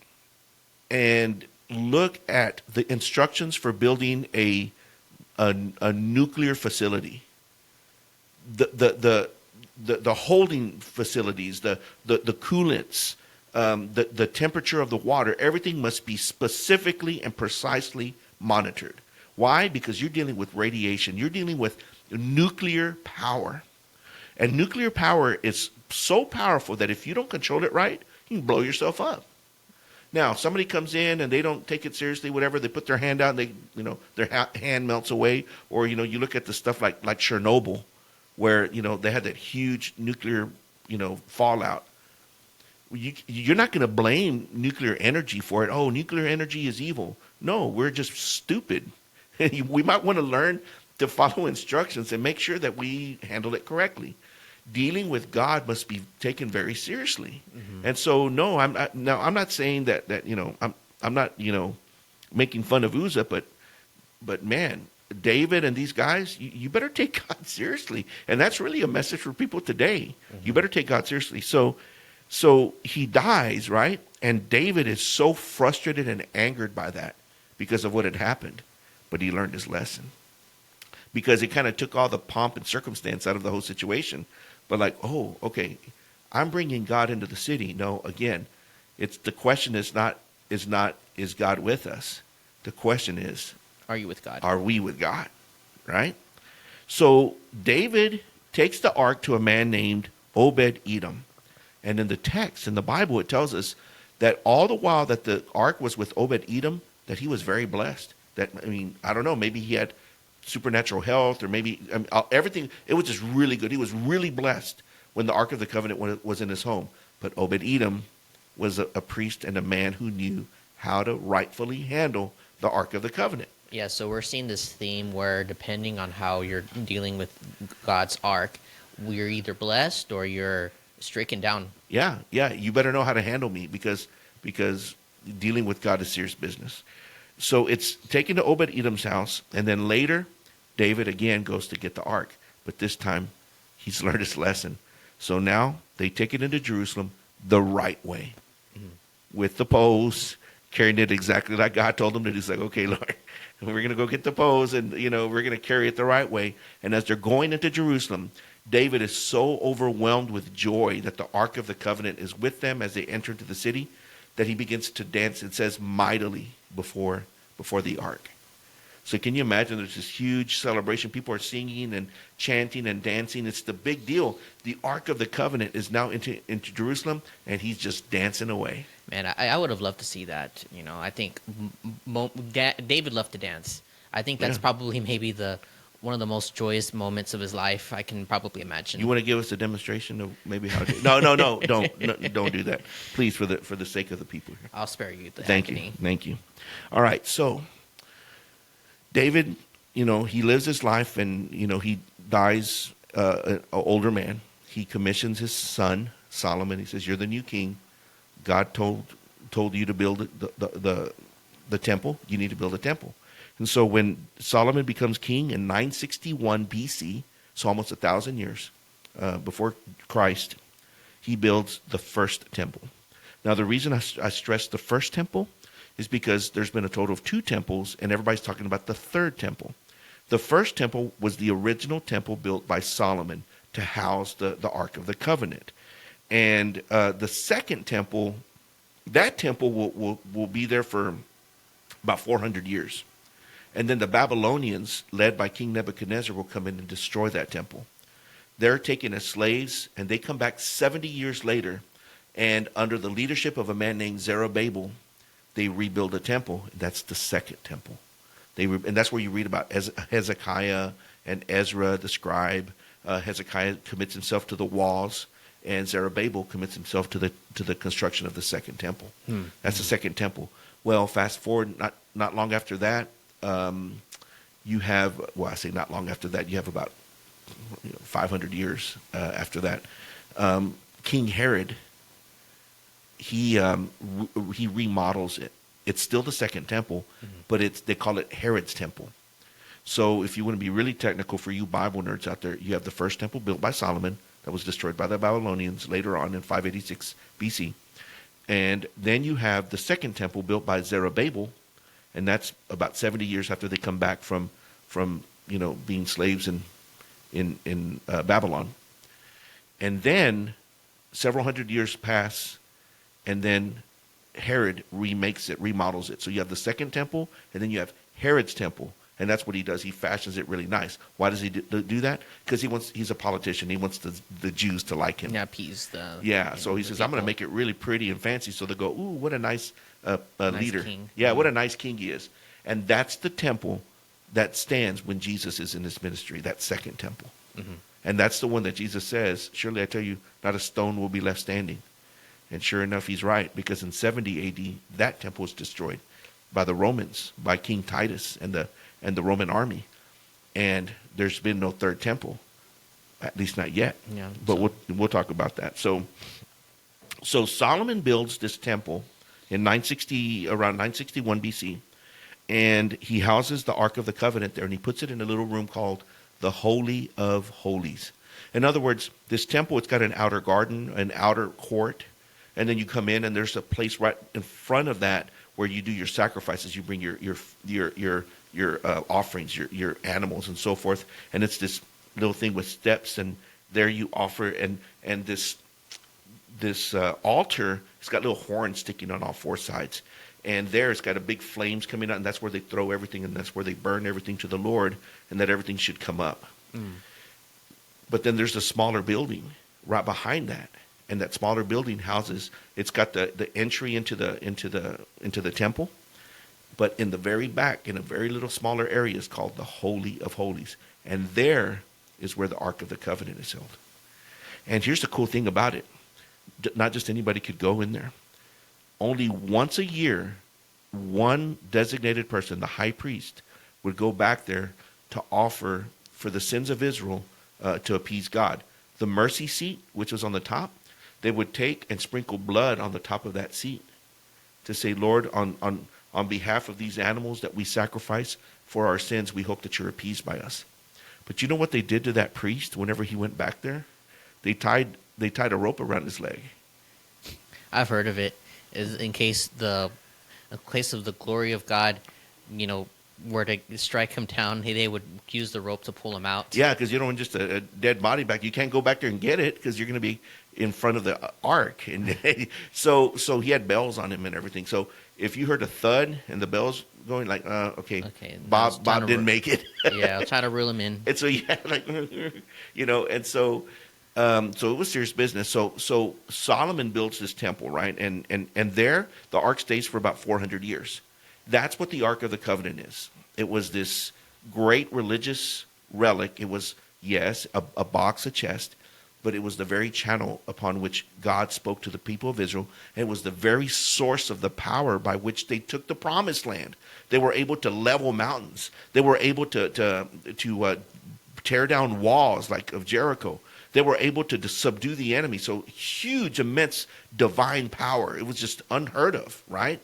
and look at the instructions for building a nuclear facility. The holding facilities, the coolants, the temperature of the water, everything must be specifically and precisely monitored. Why? Because you're dealing with radiation. You're dealing with nuclear power. And nuclear power is so powerful that if you don't control it right, you can blow yourself up. Now, somebody comes in and they don't take it seriously, whatever, they put their hand out and their hand melts away. Or, you look at the stuff like Chernobyl, where, they had that huge nuclear, fallout. You're not going to blame nuclear energy for it. Oh, nuclear energy is evil. No, we're just stupid. We might want to learn to follow instructions and make sure that we handle it correctly. Dealing with God must be taken very seriously. And so, no, I'm not saying that I'm not making fun of Uzzah, but man, David and these guys, you better take God seriously, and that's really a message for people today. You better take God seriously. So he dies, right? And David is so frustrated and angered by that because of what had happened, but he learned his lesson because it kind of took all the pomp and circumstance out of the whole situation. But like, oh, okay, I'm bringing God into the city. No, again, it's the question is not is God with us? The question is, Are you with God? are we with God? Right? So David takes the ark to a man named Obed Edom. And in the text, in the Bible, it tells us that all the while that the ark was with Obed Edom, that he was very blessed. That, I mean, I don't know, maybe he had supernatural health, or maybe everything. It was just really good. He was really blessed when the Ark of the Covenant was in his home. But Obed Edom was a priest and a man who knew how to rightfully handle the Ark of the Covenant. Yeah, so we're seeing this theme where depending on how you're dealing with God's ark, we're either blessed or you're stricken down. Yeah, you better know how to handle me because dealing with God is serious business. So it's taken to Obed Edom's house, and then later, David again goes to get the ark, but this time he's learned his lesson. So now they take it into Jerusalem the right way, with the poles, carrying it exactly like God told them to do. He's like, okay, Lord, we're going to go get the poles, and we're going to carry it the right way. And as they're going into Jerusalem, David is so overwhelmed with joy that the Ark of the Covenant is with them as they enter into the city that he begins to dance, it says, mightily before the ark. So can you imagine there's this huge celebration. People are singing and chanting and dancing. It's the big deal. The Ark of the Covenant is now into Jerusalem, and he's just dancing away. Man, I would have loved to see that. I think David loved to dance. I think that's probably maybe one of the most joyous moments of his life I can probably imagine. You want to give us a demonstration of maybe how to do it? No, don't do that. Please, for the sake of the people here. I'll spare you the Thank agony. Thank you. All right, so David, he lives his life, and, he dies an older man. He commissions his son, Solomon. He says, you're the new king. God told you to build the temple. You need to build a temple. And so when Solomon becomes king in 961 BC, so almost 1,000 years before Christ, he builds the first temple. Now, the reason I stress the first temple is because there's been a total of 2 temples, and everybody's talking about the third temple. The first temple was the original temple built by Solomon to house the Ark of the Covenant. And the second temple, that temple will be there for about 400 years. And then the Babylonians, led by King Nebuchadnezzar, will come in and destroy that temple. They're taken as slaves, and they come back 70 years later, and under the leadership of a man named Zerubbabel, they rebuild a temple. That's the second temple. And that's where you read about Hezekiah and Ezra, the scribe. Hezekiah commits himself to the walls, and Zerubbabel commits himself to the construction of the second temple. That's the second temple. Well, fast forward, not long after that, you have, well, I say not long after that, you have about 500 years after that. King Herod, he remodels it. It's still the second temple, but they call it Herod's temple. So if you want to be really technical for you Bible nerds out there, you have the first temple built by Solomon that was destroyed by the Babylonians later on in 586 BC. And then you have the second temple built by Zerubbabel, and that's about 70 years after they come back from being slaves in Babylon. And then several hundred years pass, and then Herod remodels it. So you have the second temple, and then you have Herod's temple, and that's what he does. He fashions it really nice. Why does he do that? Because he's a politician. He wants the Jews to like him. Yeah, appease the. Yeah, so he says, I'm going to make it really pretty and fancy, so they go, ooh, what a nice leader. King. Yeah, what a nice king he is. And that's the temple that stands when Jesus is in his ministry, that second temple. And that's the one that Jesus says, surely I tell you, not a stone will be left standing. And sure enough, he's right, because in 70 AD, that temple was destroyed by the Romans, by King Titus and the Roman army. and there's been no third temple, at least not yet. Yeah. But So we'll talk about that. So Solomon builds this temple in 960, around 961 BC, and he houses the Ark of the Covenant there, and he puts it in a little room called the Holy of Holies. In other words, this temple, it's got an outer garden, an outer court, and then you come in, and there's a place right in front of that where you do your sacrifices. You bring your offerings, your animals, and so forth, and it's this little thing with steps, and there you offer, and this altar, it's got little horns sticking on all four sides. And there it's got a big flames coming out, and that's where they throw everything, and that's where they burn everything to the Lord, and that everything should come up. But then there's a smaller building right behind that, and that smaller building houses, it's got the entry into the temple, but in the very back, in a very little smaller area, is called the Holy of Holies. And there is where the Ark of the Covenant is held. And here's the cool thing about it. Not just anybody could go in there. Only once a year, one designated person, the high priest, would go back there to offer for the sins of Israel to appease God. The mercy seat, which was on the top, they would take and sprinkle blood on the top of that seat to say, Lord, on behalf of these animals that we sacrifice for our sins, we hope that you're appeased by us. But you know what they did to that priest whenever he went back there? They tied a rope around his leg. I've heard of it. Is in case of the glory of God, were to strike him down, they would use the rope to pull him out. Yeah, because you don't want just a dead body back. You can't go back there and get it because you're going to be in front of the ark. And so he had bells on him and everything. So if you heard a thud and the bells going, like, okay, Bob didn't make it. Yeah, I'll try to reel him in. And so and so it was serious business. So Solomon builds this temple, right? And there the ark stays for about 400 years. That's what the Ark of the Covenant is. It was this great religious relic. It was, yes, a box, a chest, but it was the very channel upon which God spoke to the people of Israel. And it was the very source of the power by which they took the promised land. They were able to level mountains. They were able to tear down walls like of Jericho. They were able to subdue the enemy. So huge, immense divine power. It was just unheard of, right?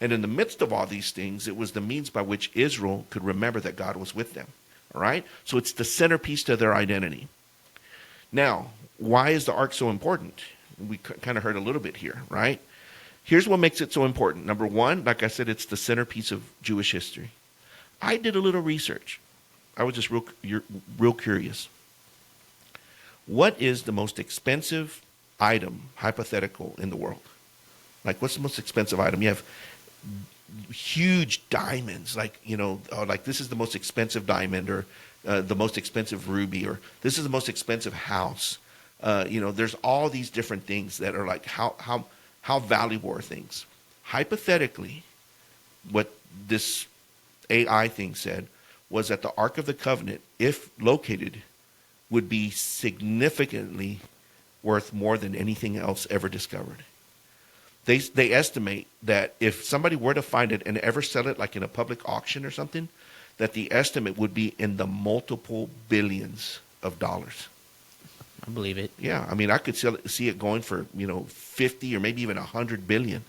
And in the midst of all these things, it was the means by which Israel could remember that God was with them. All right? So it's the centerpiece to their identity. Now, why is the ark so important? We kind of heard a little bit here, right? Here's what makes it so important. Number one, like I said, it's the centerpiece of Jewish history. I did a little research. I was just real curious. What is the most expensive item, hypothetical, in the world? Like, what's the most expensive item? You have huge diamonds, like this is the most expensive diamond, or the most expensive ruby, or this is the most expensive house. There's all these different things that are like how valuable are things. Hypothetically, what this AI thing said was that the Ark of the Covenant, if located, would be significantly worth more than anything else ever discovered. They estimate that if somebody were to find it and ever sell it, like in a public auction or something, that the estimate would be in the multiple billions of dollars. I believe it. Yeah, I mean, I could see it going for 50 or maybe even 100 billion.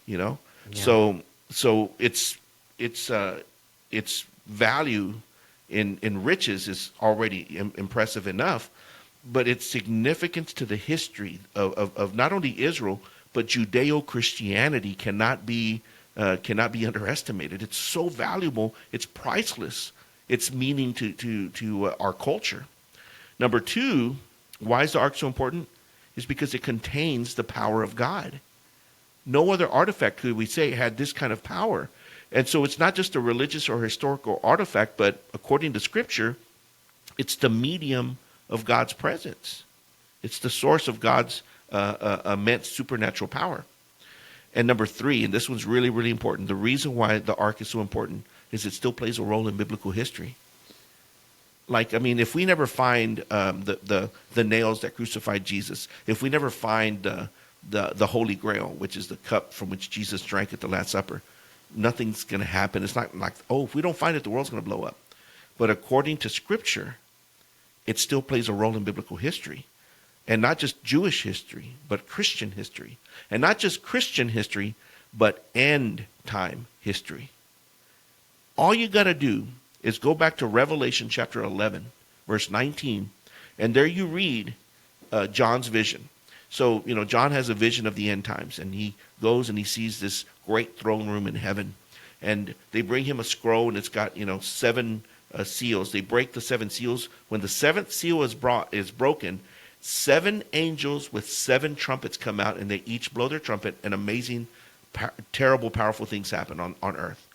Yeah. So its value in riches is already impressive enough, but its significance to the history of not only Israel, but Judeo-Christianity cannot be underestimated. It's so valuable. It's priceless. Its meaning to our culture. Number two, why is the ark so important? Is because it contains the power of God. No other artifact, could we say, had this kind of power. And so it's not just a religious or historical artifact, but according to Scripture, it's the medium of God's presence. It's the source of God's immense supernatural power. And number three, and this one's really, really important, the reason why the ark is so important is it still plays a role in biblical history. Like, I mean, if we never find the nails that crucified Jesus, if we never find the Holy Grail, which is the cup from which Jesus drank at the Last Supper, nothing's going to happen. It's not like, if we don't find it, the world's going to blow up. but according to Scripture, it still plays a role in biblical history. And not just Jewish history, but Christian history. And not just Christian history, but end time history. All you got to do is go back to Revelation chapter 11, verse 19, and there you read John's vision. So, John has a vision of the end times, and he goes and he sees this great throne room in heaven. And they bring him a scroll, and it's got, 7 seals. They break the 7 seals. When the 7th seal is broken, 7 angels with 7 trumpets come out, and they each blow their trumpet, and amazing, terrible, powerful things happen on earth.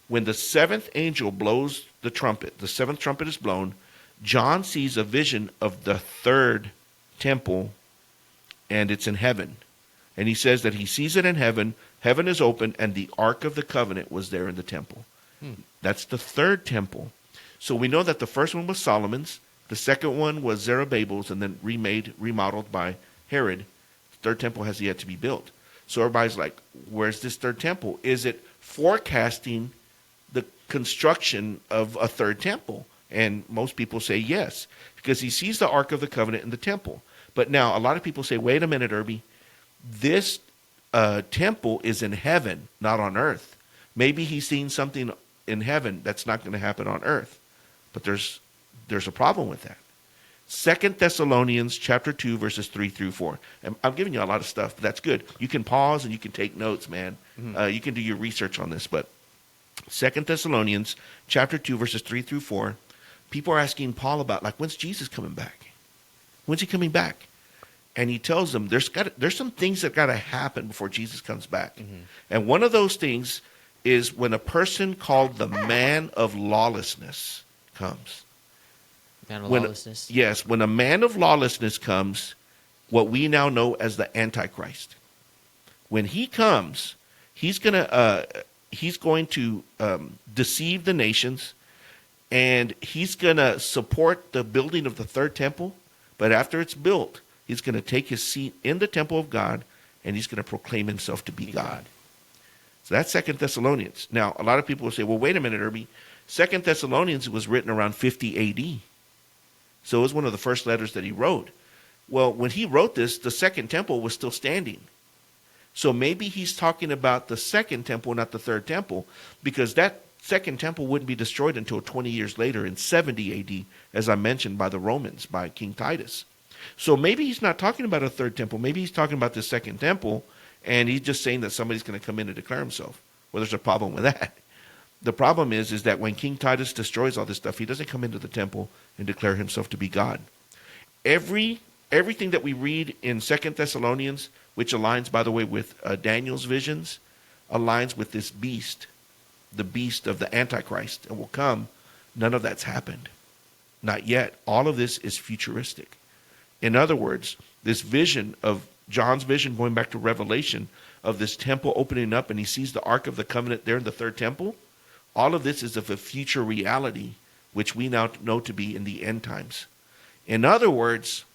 When the 7th angel blows the trumpet, the 7th trumpet is blown, John sees a vision of the 3rd temple, and it's in heaven. And he says that he sees it in heaven, heaven is open, and the Ark of the Covenant was there in the temple. That's the 3rd temple. So we know that the first one was Solomon's, the second one was Zerubbabel's, and then remodeled by Herod. The 3rd temple has yet to be built. So everybody's like, where's this 3rd temple? Is it forecasting the construction of a 3rd temple? And most people say yes, because he sees the Ark of the Covenant in the temple. But now a lot of people say, wait a minute, Irby, this temple is in heaven, not on earth. Maybe he's seen something in heaven that's not going to happen on earth. But there's a problem with that. 2 Thessalonians chapter 2, verses 3 through 4. And I'm giving you a lot of stuff, but that's good. You can pause and you can take notes, man. You can do your research on this. But 2 Thessalonians chapter 2, verses 3 through 4, people are asking Paul about, when's Jesus coming back? When's he coming back? And he tells them there's some things that got to happen before Jesus comes back. And one of those things is when a person called the man of lawlessness comes. Man of lawlessness? Yes, when a man of lawlessness comes, what we now know as the Antichrist. When he comes, he's going to deceive the nations, and he's going to support the building of the 3rd temple. But after it's built, he's going to take his seat in the temple of God, and he's going to proclaim himself to be God. So that's 2 Thessalonians. Now, a lot of people will say, well, wait a minute, Irby. 2 Thessalonians was written around 50 A.D., so it was one of the first letters that he wrote. Well, when he wrote this, the 2nd temple was still standing. So maybe he's talking about the 2nd temple, not the 3rd temple, because that 2nd temple wouldn't be destroyed until 20 years later in 70 A.D., as I mentioned, by the Romans, by King Titus. So maybe he's not talking about a 3rd temple. Maybe he's talking about the 2nd temple, and he's just saying that somebody's going to come in and declare himself. Well, there's a problem with that. The problem is that when King Titus destroys all this stuff, he doesn't come into the temple and declare himself to be God. Everything that we read in 2 Thessalonians, which aligns, by the way, with Daniel's visions, aligns with this beast, the beast of the Antichrist, and will come. None of that's happened. Not yet. All of this is futuristic. In other words, this vision of John's vision, going back to Revelation, of this temple opening up, and he sees the Ark of the Covenant there in the 3rd temple, all of this is of a future reality, which we now know to be in the end times. In other words,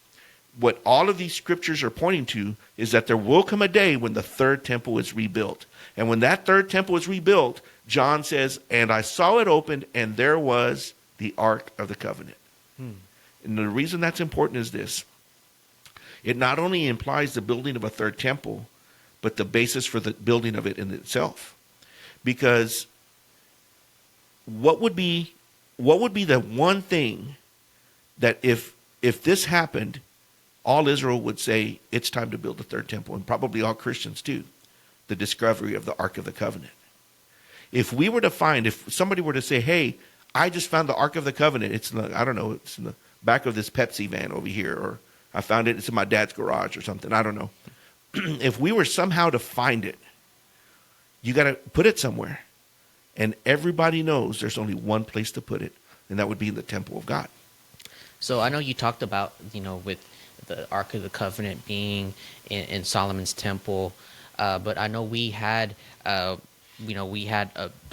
what all of these scriptures are pointing to is that there will come a day when the 3rd temple is rebuilt. And when that 3rd temple is rebuilt, John says, and I saw it opened, and there was the Ark of the Covenant. And the reason that's important is this. It not only implies the building of a 3rd temple, but the basis for the building of it in itself. Because what would be the one thing that if this happened, all Israel would say it's time to build the 3rd temple, and probably all Christians too, the discovery of the Ark of the Covenant. If somebody were to say, hey, I just found the Ark of the Covenant, it's in the back of this Pepsi van over here, or I found it's in my dad's garage or something, I don't know. If we were somehow to find it, you got to put it somewhere. And everybody knows there's only one place to put it, and that would be in the temple of God. So I know you talked about, with the Ark of the Covenant being in Solomon's temple, but I know we had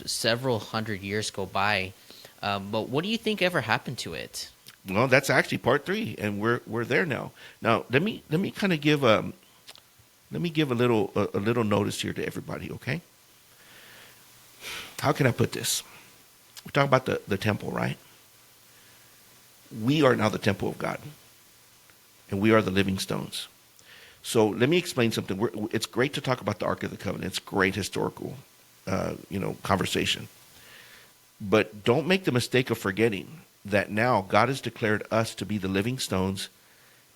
several hundred years go by. But what do you think ever happened to it? Well, that's actually part 3, and we're there now. Now let me kind of give a little notice here to everybody, okay? How can I put this? We're talking about the temple, right? we are now the temple of God, and we are the living stones. So let me explain something. It's great to talk about the Ark of the Covenant. It's great historical, conversation. But don't make the mistake of forgetting that now God has declared us to be the living stones,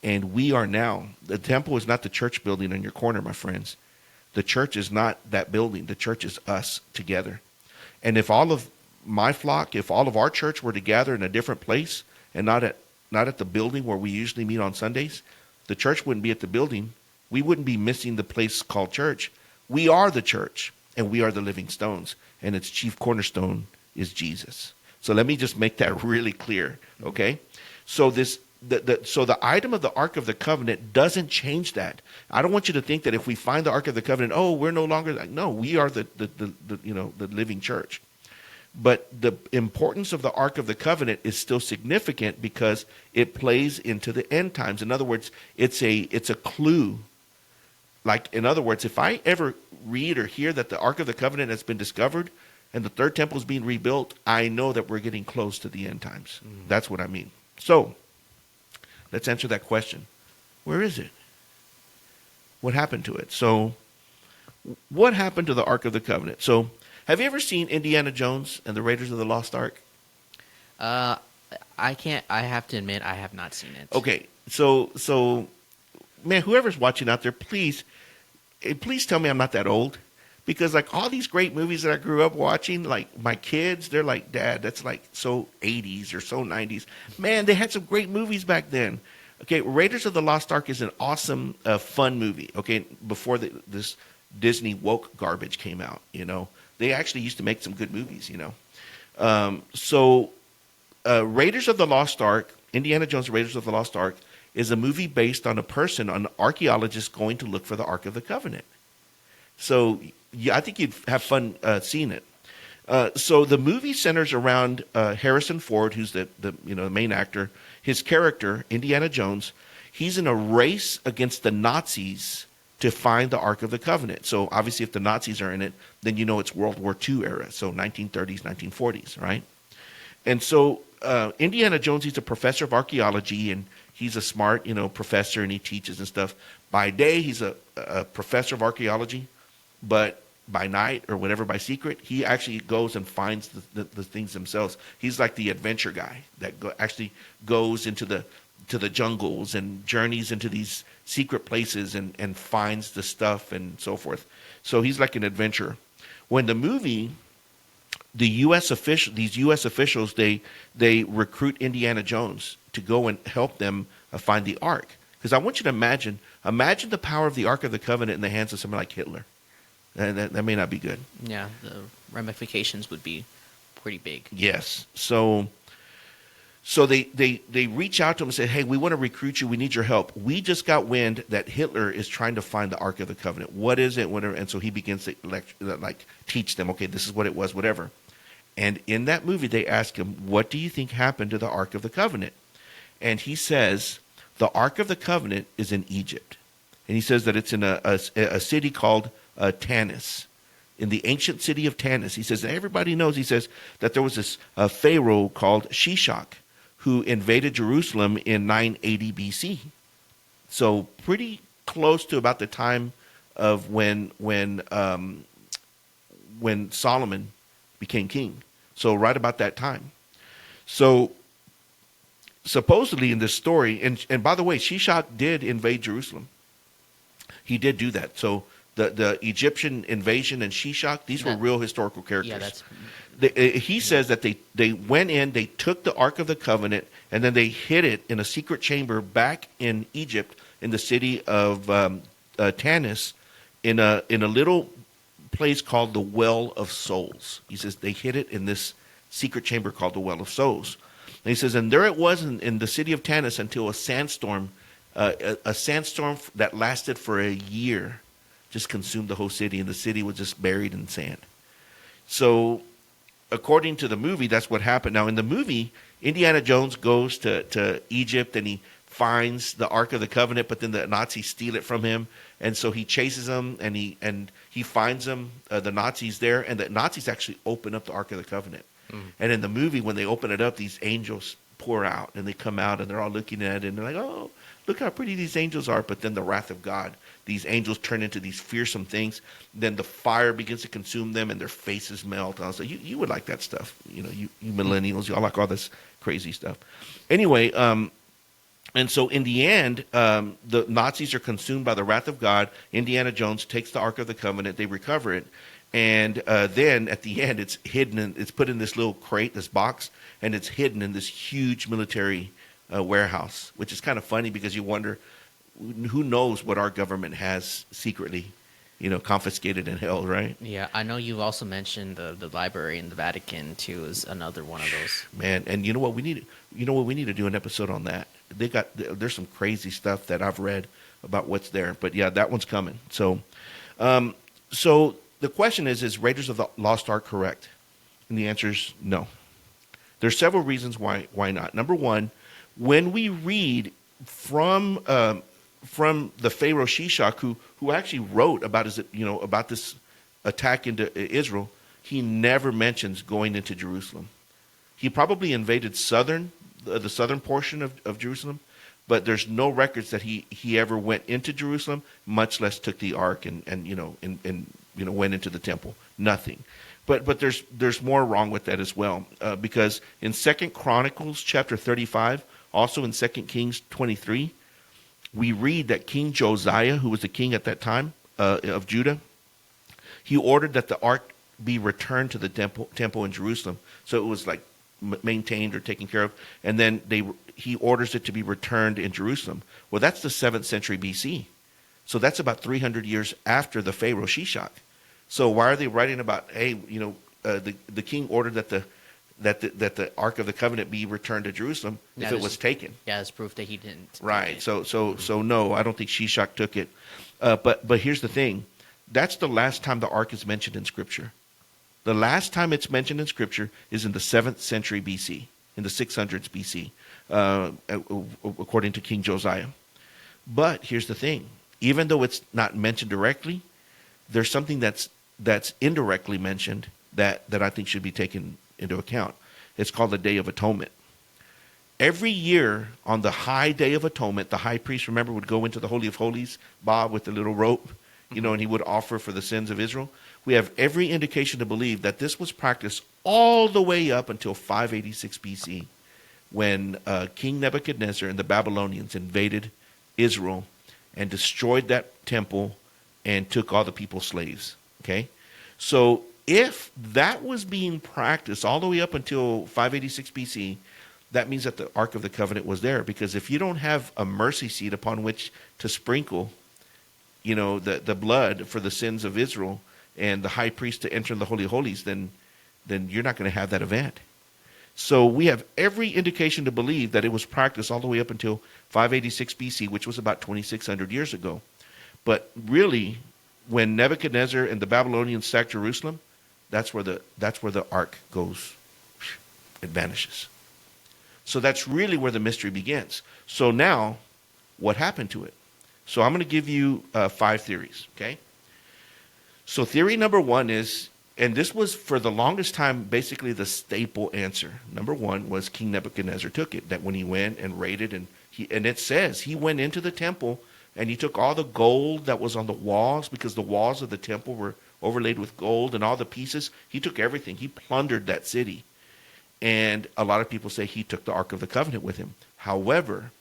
and we are now. The temple is not the church building on your corner, my friends. The church is not that building. The church is us together. And if all of my flock, if all of our church were to gather in a different place and not at the building where we usually meet on Sundays, the church wouldn't be at the building. We wouldn't be missing the place called church. We are the church, and we are the living stones, and its chief cornerstone is Jesus. So let me just make that really clear, okay? So the item of the Ark of the Covenant doesn't change that. I don't want you to think that if we find the Ark of the Covenant, oh, we're no longer like, no, we are the living church. But the importance of the Ark of the Covenant is still significant because it plays into the end times. In other words, it's a clue. Like, in other words, if I ever read or hear that the Ark of the Covenant has been discovered and the third temple is being rebuilt, I know that we're getting close to the end times. That's what I mean. So let's answer that question. Where is it? What happened to it? So what happened to the Ark of the Covenant? So have you ever seen Indiana Jones and the Raiders of the Lost Ark? I have to admit, I have not seen it. Okay. So man, whoever's watching out there, please tell me I'm not that old. Because like all these great movies that I grew up watching, like my kids, they're like, Dad, that's like so 80s or so 90s. Man, they had some great movies back then. Okay, Raiders of the Lost Ark is an awesome, fun movie. Okay, before this Disney woke garbage came out, they actually used to make some good movies, Raiders of the Lost Ark, Indiana Jones' Raiders of the Lost Ark, is a movie based on an archaeologist going to look for the Ark of the Covenant. So yeah, I think you'd have fun seeing it. So the movie centers around Harrison Ford, who's the main actor. His character, Indiana Jones, he's in a race against the Nazis to find the Ark of the Covenant. So obviously if the Nazis are in it, then it's World War II era, so 1930s, 1940s, right? And so Indiana Jones, he's a professor of archaeology, and he's a smart, professor, and he teaches and stuff. By day, he's a professor of archaeology, but by night or whatever, by secret, he actually goes and finds the things themselves. He's like the adventure guy that actually goes into the jungles and journeys into these secret places and finds the stuff and so forth. So he's like an adventurer. When the movie, these U.S. officials, they recruit Indiana Jones to go and help them find the Ark. Because I want you to imagine the power of the Ark of the Covenant in the hands of someone like Hitler. That may not be good. Yeah, the ramifications would be pretty big. Yes. So they reach out to him and say, hey, we want to recruit you. We need your help. We just got wind that Hitler is trying to find the Ark of the Covenant. What is it? Whatever. And so he begins to teach them, okay, this is what it was, whatever. And in that movie, they ask him, what do you think happened to the Ark of the Covenant? And he says, the Ark of the Covenant is in Egypt. And he says that it's in a city called Tanis, in the ancient city of Tanis. He says, everybody knows, he says, that there was this pharaoh called Shishak who invaded Jerusalem in 980 BC. So pretty close to about the time of when Solomon became king. So right about that time. So supposedly in this story, and by the way, Shishak did invade Jerusalem. He did do that. So the Egyptian invasion and Shishak, these were real historical characters. Yeah, he says that they went in, they took the Ark of the Covenant, and then they hid it in a secret chamber back in Egypt, in the city of Tanis, in a little place called the Well of Souls. He says they hid it in this secret chamber called the Well of Souls. And he says, and there it was in the city of Tanis until a sandstorm that lasted for a year just consumed the whole city, and the city was just buried in sand. So according to the movie, that's what happened. Now in the movie, Indiana Jones goes to Egypt and he finds the Ark of the Covenant, but then the Nazis steal it from him, and so he chases them and he finds them, the Nazis there, and the Nazis actually open up the Ark of the Covenant. And in the movie, when they open it up, these angels pour out, and they come out, and they're all looking at it, and they're like, oh, look how pretty these angels are. But then the wrath of God, these angels turn into these fearsome things. Then the fire begins to consume them, and their faces melt. I was like, you would like that stuff. You millennials, y'all like all this crazy stuff. Anyway, and so in the end, the Nazis are consumed by the wrath of God. Indiana Jones takes the Ark of the Covenant. They recover it. And then at the end, it's hidden. It's put in this little crate, this box, and it's hidden in this huge military warehouse, which is kind of funny because you wonder, who knows what our government has secretly, confiscated and held, right? Yeah, I know you've also mentioned the library in the Vatican too is another one of those. Man, and you know what we need? We need to do an episode on that. There's some crazy stuff that I've read about what's there, but yeah, that one's coming. So the question is Raiders of the Lost Ark correct? And the answer is no. There's several reasons why not. Number one, when we read from the Pharaoh Shishak, who actually wrote about about this attack into Israel, he never mentions going into Jerusalem. He probably invaded the southern portion of Jerusalem, but there's no records that he ever went into Jerusalem, much less took the ark and went into the temple. Nothing. But there's more wrong with that as well, because in 2 Chronicles chapter 35, also in 2 Kings 23, we read that King Josiah, who was the king at that time of Judah, he ordered that the ark be returned to the temple in Jerusalem. So it was like maintained or taken care of, and then he orders it to be returned in Jerusalem. Well, that's the 7th century BC. So that's about 300 years after the Pharaoh Shishak. So why are they writing about, hey, the king ordered that the Ark of the Covenant be returned to Jerusalem if it was taken? Yeah, it's proof that he didn't. Right. So no, I don't think Shishak took it. But here's the thing. That's the last time the Ark is mentioned in Scripture. The last time it's mentioned in Scripture is in the 7th century BC, in the 600s BC, according to King Josiah. But here's the thing. Even though it's not mentioned directly, there's something that's indirectly mentioned that I think should be taken into account. It's called the Day of Atonement. Every year on the high Day of Atonement, the high priest, remember, would go into the Holy of Holies, Bob, with the little rope, and he would offer for the sins of Israel. We have every indication to believe that this was practiced all the way up until 586 BC, when King Nebuchadnezzar and the Babylonians invaded Israel and destroyed that temple and took all the people slaves. Okay? So if that was being practiced all the way up until 586 BC, that means that the Ark of the Covenant was there. Because if you don't have a mercy seat upon which to sprinkle, the blood for the sins of Israel and the high priest to enter the Holy of Holies, then you're not going to have that event. So we have every indication to believe that it was practiced all the way up until 586 BC, which was about 2,600 years ago. But really, when Nebuchadnezzar and the Babylonians sacked Jerusalem, that's where the ark goes. It vanishes. So that's really where the mystery begins. So now, what happened to it? So I'm going to give you 5 theories, okay? So theory number 1 is, and this was for the longest time basically the staple answer. Number 1 was King Nebuchadnezzar took it, that when he went and raided, and it says he went into the temple and he took all the gold that was on the walls, because the walls of the temple were overlaid with gold, and all the pieces. He took everything. He plundered that city. And a lot of people say he took the Ark of the Covenant with him. However,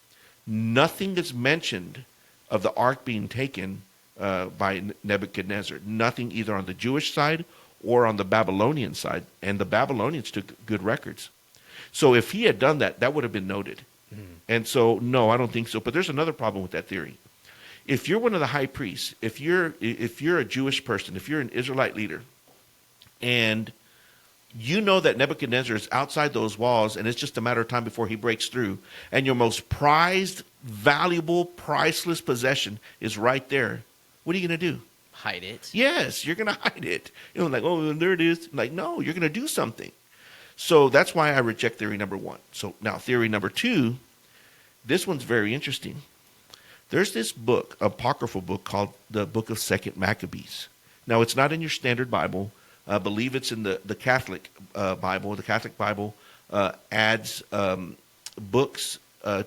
nothing is mentioned of the ark being taken by Nebuchadnezzar. Nothing either on the Jewish side or on the Babylonian side. And the Babylonians took good records. So if he had done that, that would have been noted. And so, no, I don't think so. But there's another problem with that theory. If you're one of the high priests, if you're a Jewish person, if you're an Israelite leader, and you know that Nebuchadnezzar is outside those walls, and it's just a matter of time before he breaks through, and your most prized, valuable, priceless possession is right there, what are you going to do? Hide it. Yes, you're going to hide it. Like, oh, there it is. Like, no, you're going to do something. So that's why I reject theory number 1. So now theory number 2, this one's very interesting. There's this book, apocryphal book, called the Book of 2 Maccabees. Now, it's not in your standard Bible. I believe it's in the Catholic Bible. The Catholic Bible adds books to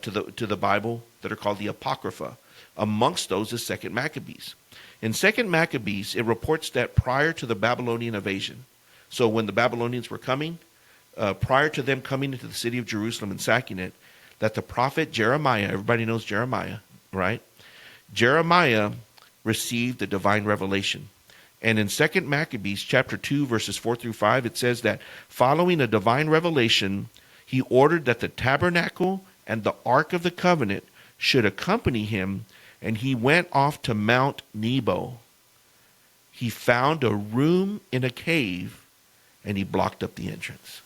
the Bible that are called the Apocrypha. Amongst those is Second Maccabees. In Second Maccabees, it reports that prior to the Babylonian invasion, so when the Babylonians were coming, prior to them coming into the city of Jerusalem and sacking it, that the prophet Jeremiah, everybody knows Jeremiah, right? Jeremiah received the divine revelation. And in Second Maccabees chapter 2, verses 4 through 5, it says that following a divine revelation, he ordered that the tabernacle and the ark of the covenant should accompany him, and he went off to Mount Nebo. He found a room in a cave, and he blocked up the entrance.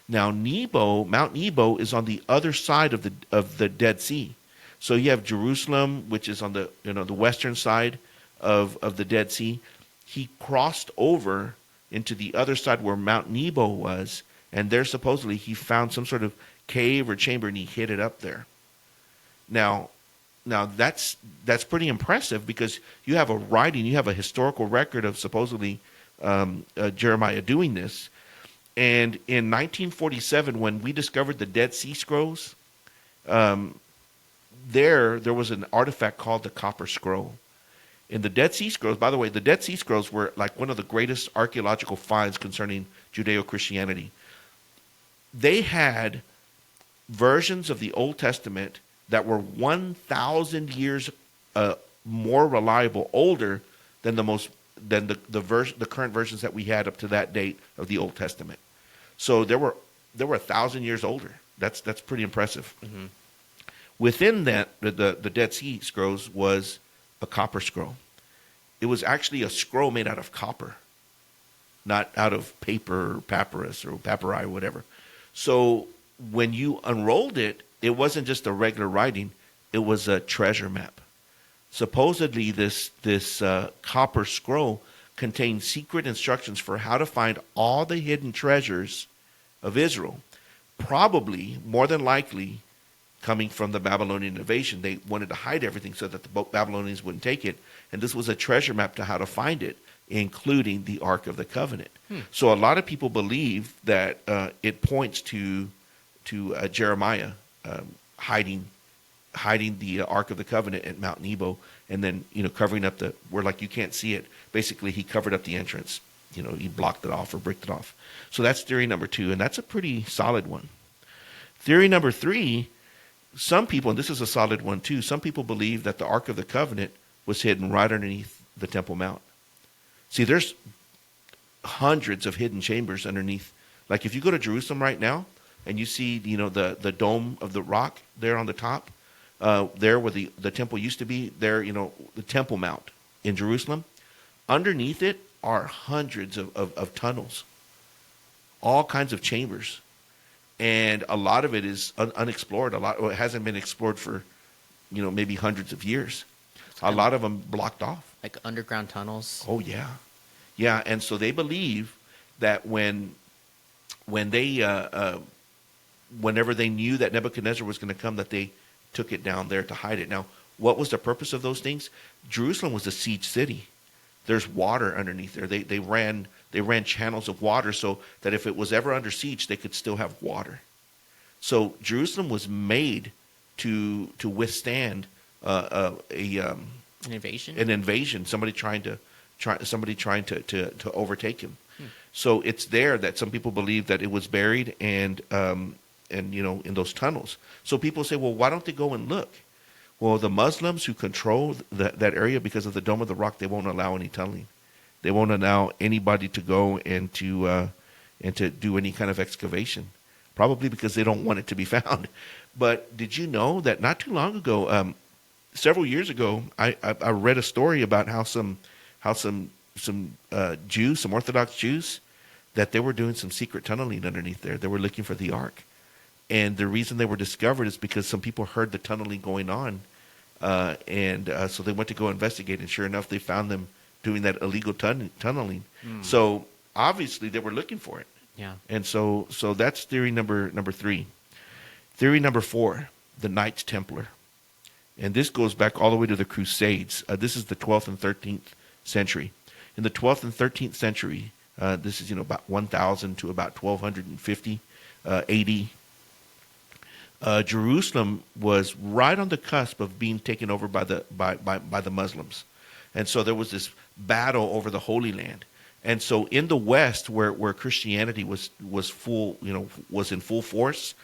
Now, Mount Nebo is on the other side of the Dead Sea. So you have Jerusalem, which is on the the western side of the Dead Sea. He crossed over into the other side where Mount Nebo was, and there supposedly he found some sort of cave or chamber, and he hid it up there. Now that's pretty impressive, because you have a writing, you have a historical record of supposedly Jeremiah doing this. And in 1947, when we discovered the Dead Sea Scrolls, there was an artifact called the Copper Scroll. In the Dead Sea Scrolls, by the way, the Dead Sea Scrolls were like one of the greatest archaeological finds concerning Judeo-Christianity. They had versions of the Old Testament that were 1,000 years more reliable, older than the current versions that we had up to that date of the Old Testament. So they were 1,000 years older. That's pretty impressive. Mm-hmm. Within that, the Dead Sea Scrolls was a copper scroll. It was actually a scroll made out of copper, not out of paper or papyrus or papyri or whatever. So when you unrolled it, it wasn't just a regular writing, it was a treasure map. Supposedly this copper scroll contained secret instructions for how to find all the hidden treasures of Israel. Probably, more than likely, coming from the Babylonian invasion. They wanted to hide everything so that the Babylonians wouldn't take it. And this was a treasure map to how to find it, including the Ark of the Covenant. So a lot of people believe that it points to Jeremiah hiding the Ark of the Covenant at Mount Nebo, and then covering up where like you can't see it. Basically, he covered up the entrance. He blocked it off or bricked it off. So that's theory number 2, and that's a pretty solid one. Theory number 3, some people, and this is a solid one too, some people believe that the Ark of the Covenant was hidden right underneath the Temple Mount. See, there's hundreds of hidden chambers underneath. Like if you go to Jerusalem right now and you see, the dome of the rock there on the top, there where the temple used to be, there, the Temple Mount in Jerusalem, underneath it are hundreds of tunnels, all kinds of chambers. And a lot of it is unexplored. It hasn't been explored for, maybe hundreds of years. A lot of them blocked off. Like underground tunnels? Oh, yeah. Yeah, and so they believe that when they, whenever they knew that Nebuchadnezzar was going to come, that they took it down there to hide it. Now, what was the purpose of those things? Jerusalem was a siege city. There's water underneath there. They ran channels of water so that if it was ever under siege, they could still have water. So Jerusalem was made to withstand an invasion. An invasion. Somebody trying to overtake him. So it's there that some people believe that it was buried and in those tunnels. So people say, well, why don't they go and look? Well, the Muslims who control that area, because of the Dome of the Rock, they won't allow any tunneling. They won't allow anybody to go and to do any kind of excavation, probably because they don't want it to be found. But did you know that not too long ago, several years ago, I read a story about how some Jews, some Orthodox Jews, that they were doing some secret tunneling underneath there. They were looking for the Ark. And the reason they were discovered is because some people heard the tunneling going on. So they went to go investigate, and sure enough, they found them doing that illegal tunneling. So obviously they were looking for it. Yeah. And so that's theory number 3. Theory number 4, the Knights Templar. And this goes back all the way to the Crusades. This is the 12th and 13th century. In the 12th and 13th century, this is about 1000 to about 1250 AD. Jerusalem was right on the cusp of being taken over by the Muslims, and so there was this battle over the Holy Land. And so in the West, where Christianity was full, was in full force,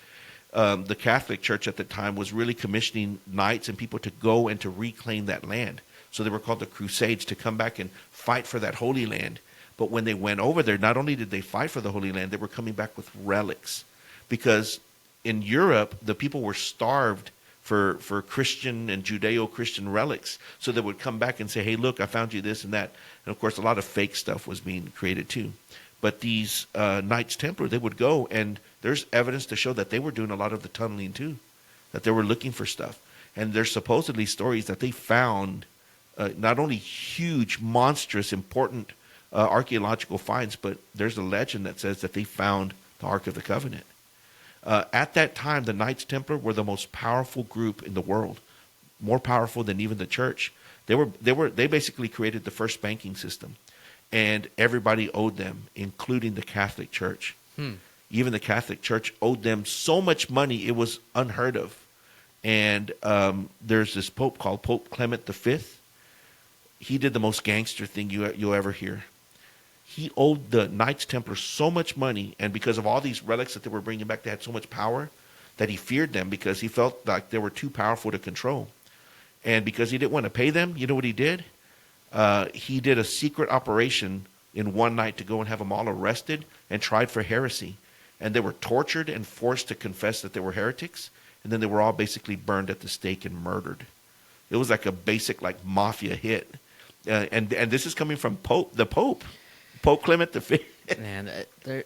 the Catholic Church at the time was really commissioning knights and people to go and to reclaim that land. So they were called the Crusades, to come back and fight for that Holy Land. But when they went over there, not only did they fight for the Holy Land, they were coming back with relics, because in Europe the people were starved for Christian and Judeo-Christian relics. So they would come back and say, hey, look, I found you this and that. And of course, a lot of fake stuff was being created too. But these Knights Templar, they would go, and there's evidence to show that they were doing a lot of the tunneling too, that they were looking for stuff. And there's supposedly stories that they found not only huge, monstrous, important archaeological finds, but there's a legend that says that they found the Ark of the Covenant. At that time, the Knights Templar were the most powerful group in the world, more powerful than even the church. They basically created the first banking system, and everybody owed them, including the Catholic Church. Even the Catholic Church owed them so much money, it was unheard of. And there's this pope called Pope Clement V. He did the most gangster thing you'll ever hear. He owed the Knights Templar so much money, and because of all these relics that they were bringing back, they had so much power that he feared them, because he felt like they were too powerful to control. And because he didn't want to pay them, you know what he did? He did a secret operation in one night to go and have them all arrested and tried for heresy. And they were tortured and forced to confess that they were heretics. And then they were all basically burned at the stake and murdered. It was like a basic mafia hit. And this is coming from the Pope Clement V. And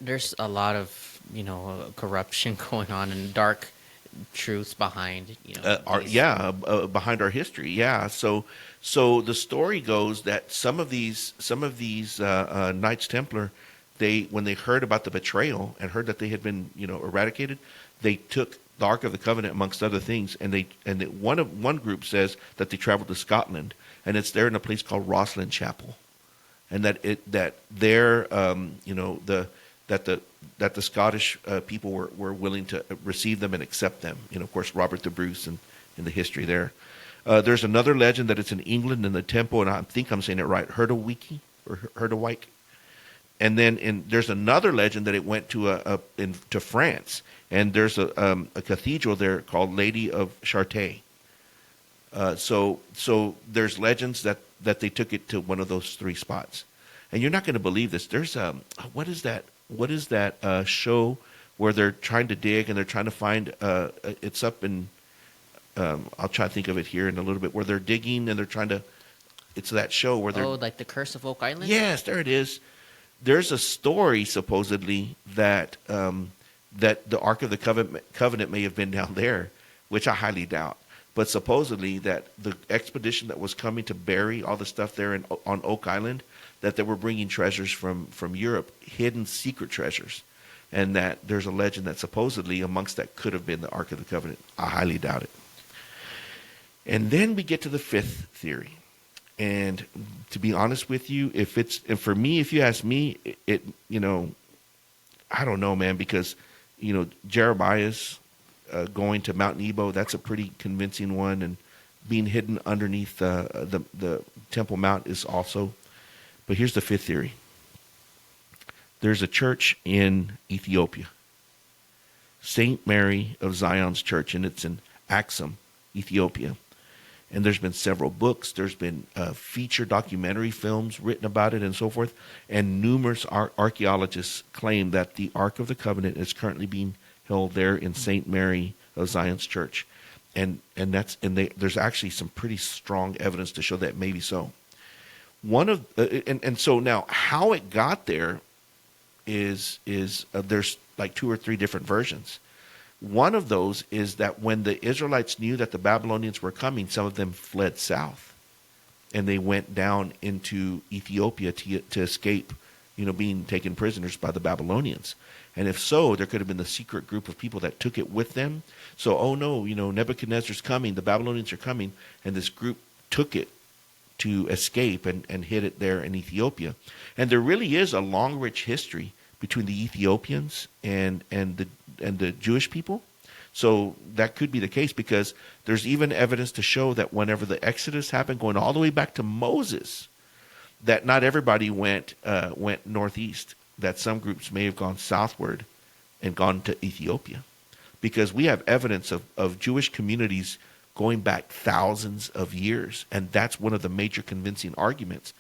there's a lot of corruption going on and dark truths behind behind our history. Yeah. So the story goes that some of these Knights Templar, when they heard about the betrayal and heard that they had been eradicated, they took the Ark of the Covenant amongst other things, and one group says that they traveled to Scotland, and it's there in a place called Rosslyn Chapel, and that the Scottish people were willing to receive them and accept them. Of course, Robert the Bruce and in the history there. There's another legend that it's in England in the temple, and I think I'm saying it right, Herdewike or Herdewike. And then there's another legend that it went to to France, and there's a cathedral there called Lady of Chartres. So there's legends that they took it to one of those three spots. And you're not going to believe this. There's what is that show where they're trying to dig and they're trying to find it's up in I'll try to think of it here in a little bit, where they're digging and they're trying to, it's that show where they're like the Curse of Oak Island. Yes, there it is. There's a story supposedly that that the Ark of the Covenant may have been down there, which I highly doubt. But supposedly that the expedition that was coming to bury all the stuff there on Oak Island, that they were bringing treasures from Europe, hidden secret treasures, and that there's a legend that supposedly amongst that could have been the Ark of the Covenant. I highly doubt it. And then we get to the fifth theory. And to be honest with you, and for me, if you ask me, I don't know, man, because, Jeroboam's going to Mount Nebo, that's a pretty convincing one. And being hidden underneath the Temple Mount is also. But here's the fifth theory. There's a church in Ethiopia, St. Mary of Zion's Church, and it's in Axum, Ethiopia. And there's been several books. There's been feature documentary films written about it and so forth. And numerous archaeologists claim that the Ark of the Covenant is currently being held there in St. Mary of Zion's Church. And there's actually some pretty strong evidence to show that maybe so. So now how it got there is there's like two or three different versions. One of those is that when the Israelites knew that the Babylonians were coming, some of them fled south, and they went down into Ethiopia to escape, being taken prisoners by the Babylonians. And if so, there could have been the secret group of people that took it with them. So, oh no, Nebuchadnezzar's coming, the Babylonians are coming, and this group took it to escape and hid it there in Ethiopia. And there really is a long, rich history between the Ethiopians and the Jewish people. So that could be the case, because there's even evidence to show that whenever the Exodus happened, going all the way back to Moses, that not everybody went northeast. That some groups may have gone southward and gone to Ethiopia, because we have evidence of Jewish communities going back thousands of years, and that's one of the major convincing arguments.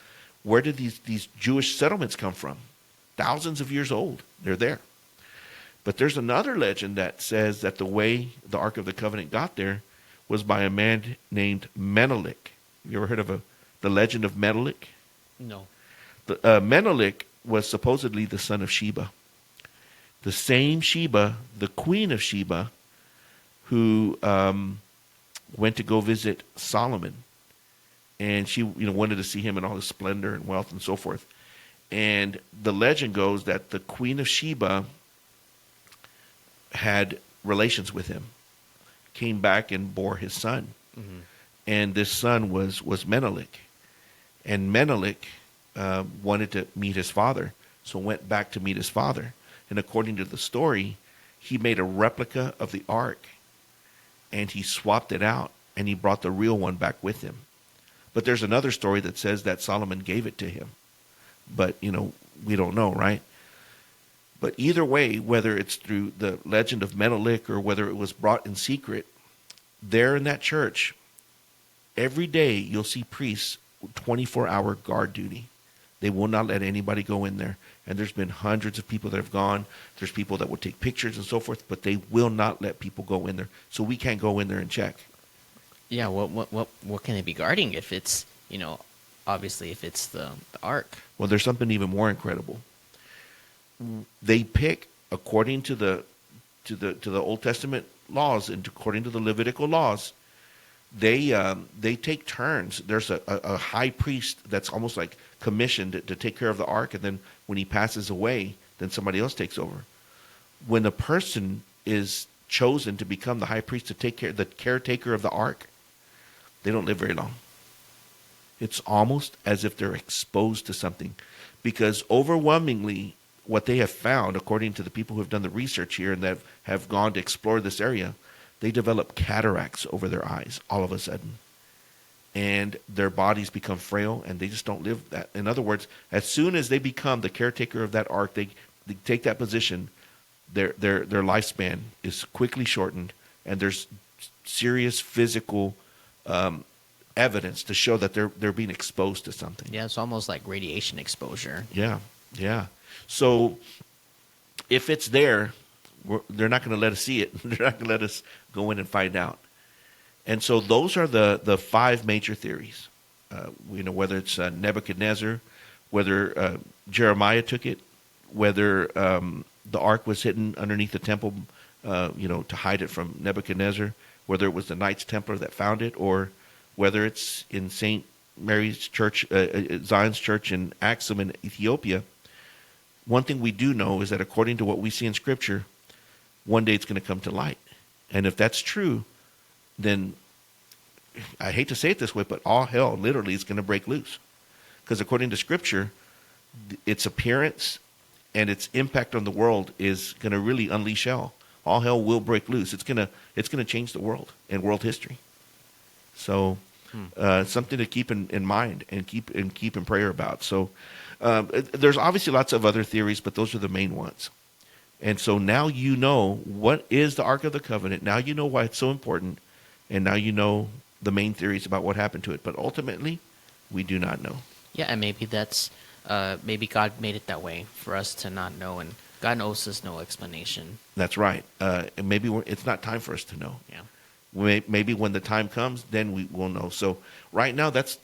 Where did these Jewish settlements come from? Thousands of years old. They're there. But there's another legend that says that the way the Ark of the Covenant got there was by a man named Menelik. You ever heard of the legend of Menelik? No. Menelik was supposedly the son of Sheba. The same Sheba, the queen of Sheba, who went to go visit Solomon. And she wanted to see him in all his splendor and wealth and so forth. And the legend goes that the queen of Sheba had relations with him, came back and bore his son. Mm-hmm. And this son was Menelik. And Menelik wanted to meet his father, so went back to meet his father. And according to the story, he made a replica of the ark, and he swapped it out, and he brought the real one back with him. But there's another story that says that Solomon gave it to him. But, we don't know, right? But either way, whether it's through the legend of Menelik or whether it was brought in secret, there in that church, every day you'll see priests 24-hour guard duty. They will not let anybody go in there. And there's been hundreds of people that have gone. There's people that will take pictures and so forth, but they will not let people go in there. So we can't go in there and check. Yeah, what can they be guarding if it's, obviously if it's the ark? Well, there's something even more incredible. They pick according to the Old Testament laws and according to the Levitical laws. They take turns. There's a high priest that's almost like commissioned to take care of the ark, and then when he passes away, then somebody else takes over. When a person is chosen to become the high priest to take care, the caretaker of the ark, they don't live very long. It's almost as if they're exposed to something, because overwhelmingly what they have found, according to the people who have done the research here and that have gone to explore this area, they develop cataracts over their eyes all of a sudden. And their bodies become frail, and they just don't live that. In other words, as soon as they become the caretaker of that ark, they take that position, their lifespan is quickly shortened, and there's serious physical evidence to show that they're being exposed to something. Yeah, it's almost like radiation exposure. Yeah. So if it's there, they're not going to let us see it. They're not going to let us go in and find out. And so those are the five major theories. Whether it's Nebuchadnezzar, whether Jeremiah took it, whether the ark was hidden underneath the temple, to hide it from Nebuchadnezzar, whether it was the Knights Templar that found it, or whether it's in St. Mary's Church, Zion's Church in Axum in Ethiopia. One thing we do know is that according to what we see in Scripture, one day it's going to come to light. And if that's true, then I hate to say it this way, but all hell literally is going to break loose. Because according to Scripture, its appearance and its impact on the world is going to really unleash hell. All hell will break loose. It's going to change the world and world history. So something to keep in mind and keep in prayer about. So there's obviously lots of other theories, but those are the main ones. And so now you know what is the Ark of the Covenant. Now you know why it's so important. And now you know the main theories about what happened to it. But ultimately, we do not know. Yeah, and maybe that's maybe God made it that way for us to not know, and God owes us no explanation. That's right. And maybe it's not time for us to know. Yeah. Maybe when the time comes, then we will know. So right now, that's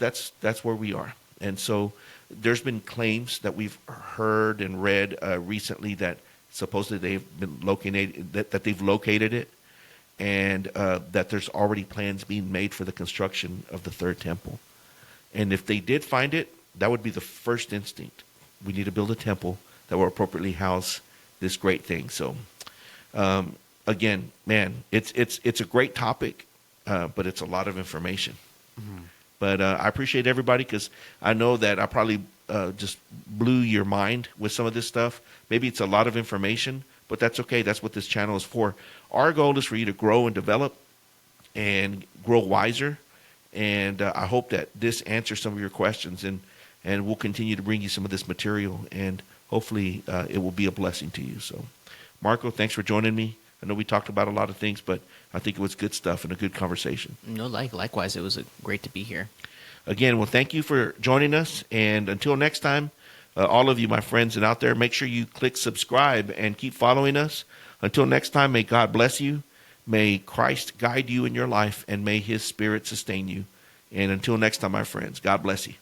where we are. And so there's been claims that we've heard and read recently that supposedly they've been located, that they've located it, and that there's already plans being made for the construction of the third temple. And if they did find it, that would be the first instinct. We need to build a temple that will appropriately house this great thing. So, again, man, it's a great topic, but it's a lot of information. Mm-hmm. But I appreciate everybody, because I know that I probably just blew your mind with some of this stuff. Maybe it's a lot of information, but that's okay. That's what this channel is for. Our goal is for you to grow and develop and grow wiser. And I hope that this answers some of your questions, and we'll continue to bring you some of this material, and hopefully it will be a blessing to you. So, Marco, thanks for joining me. I know we talked about a lot of things, but I think it was good stuff and a good conversation. No, likewise, it was great to be here. Again, well, thank you for joining us. And until next time, all of you, my friends, and out there, make sure you click subscribe and keep following us. Until next time, may God bless you. May Christ guide you in your life, and may his Spirit sustain you. And until next time, my friends, God bless you.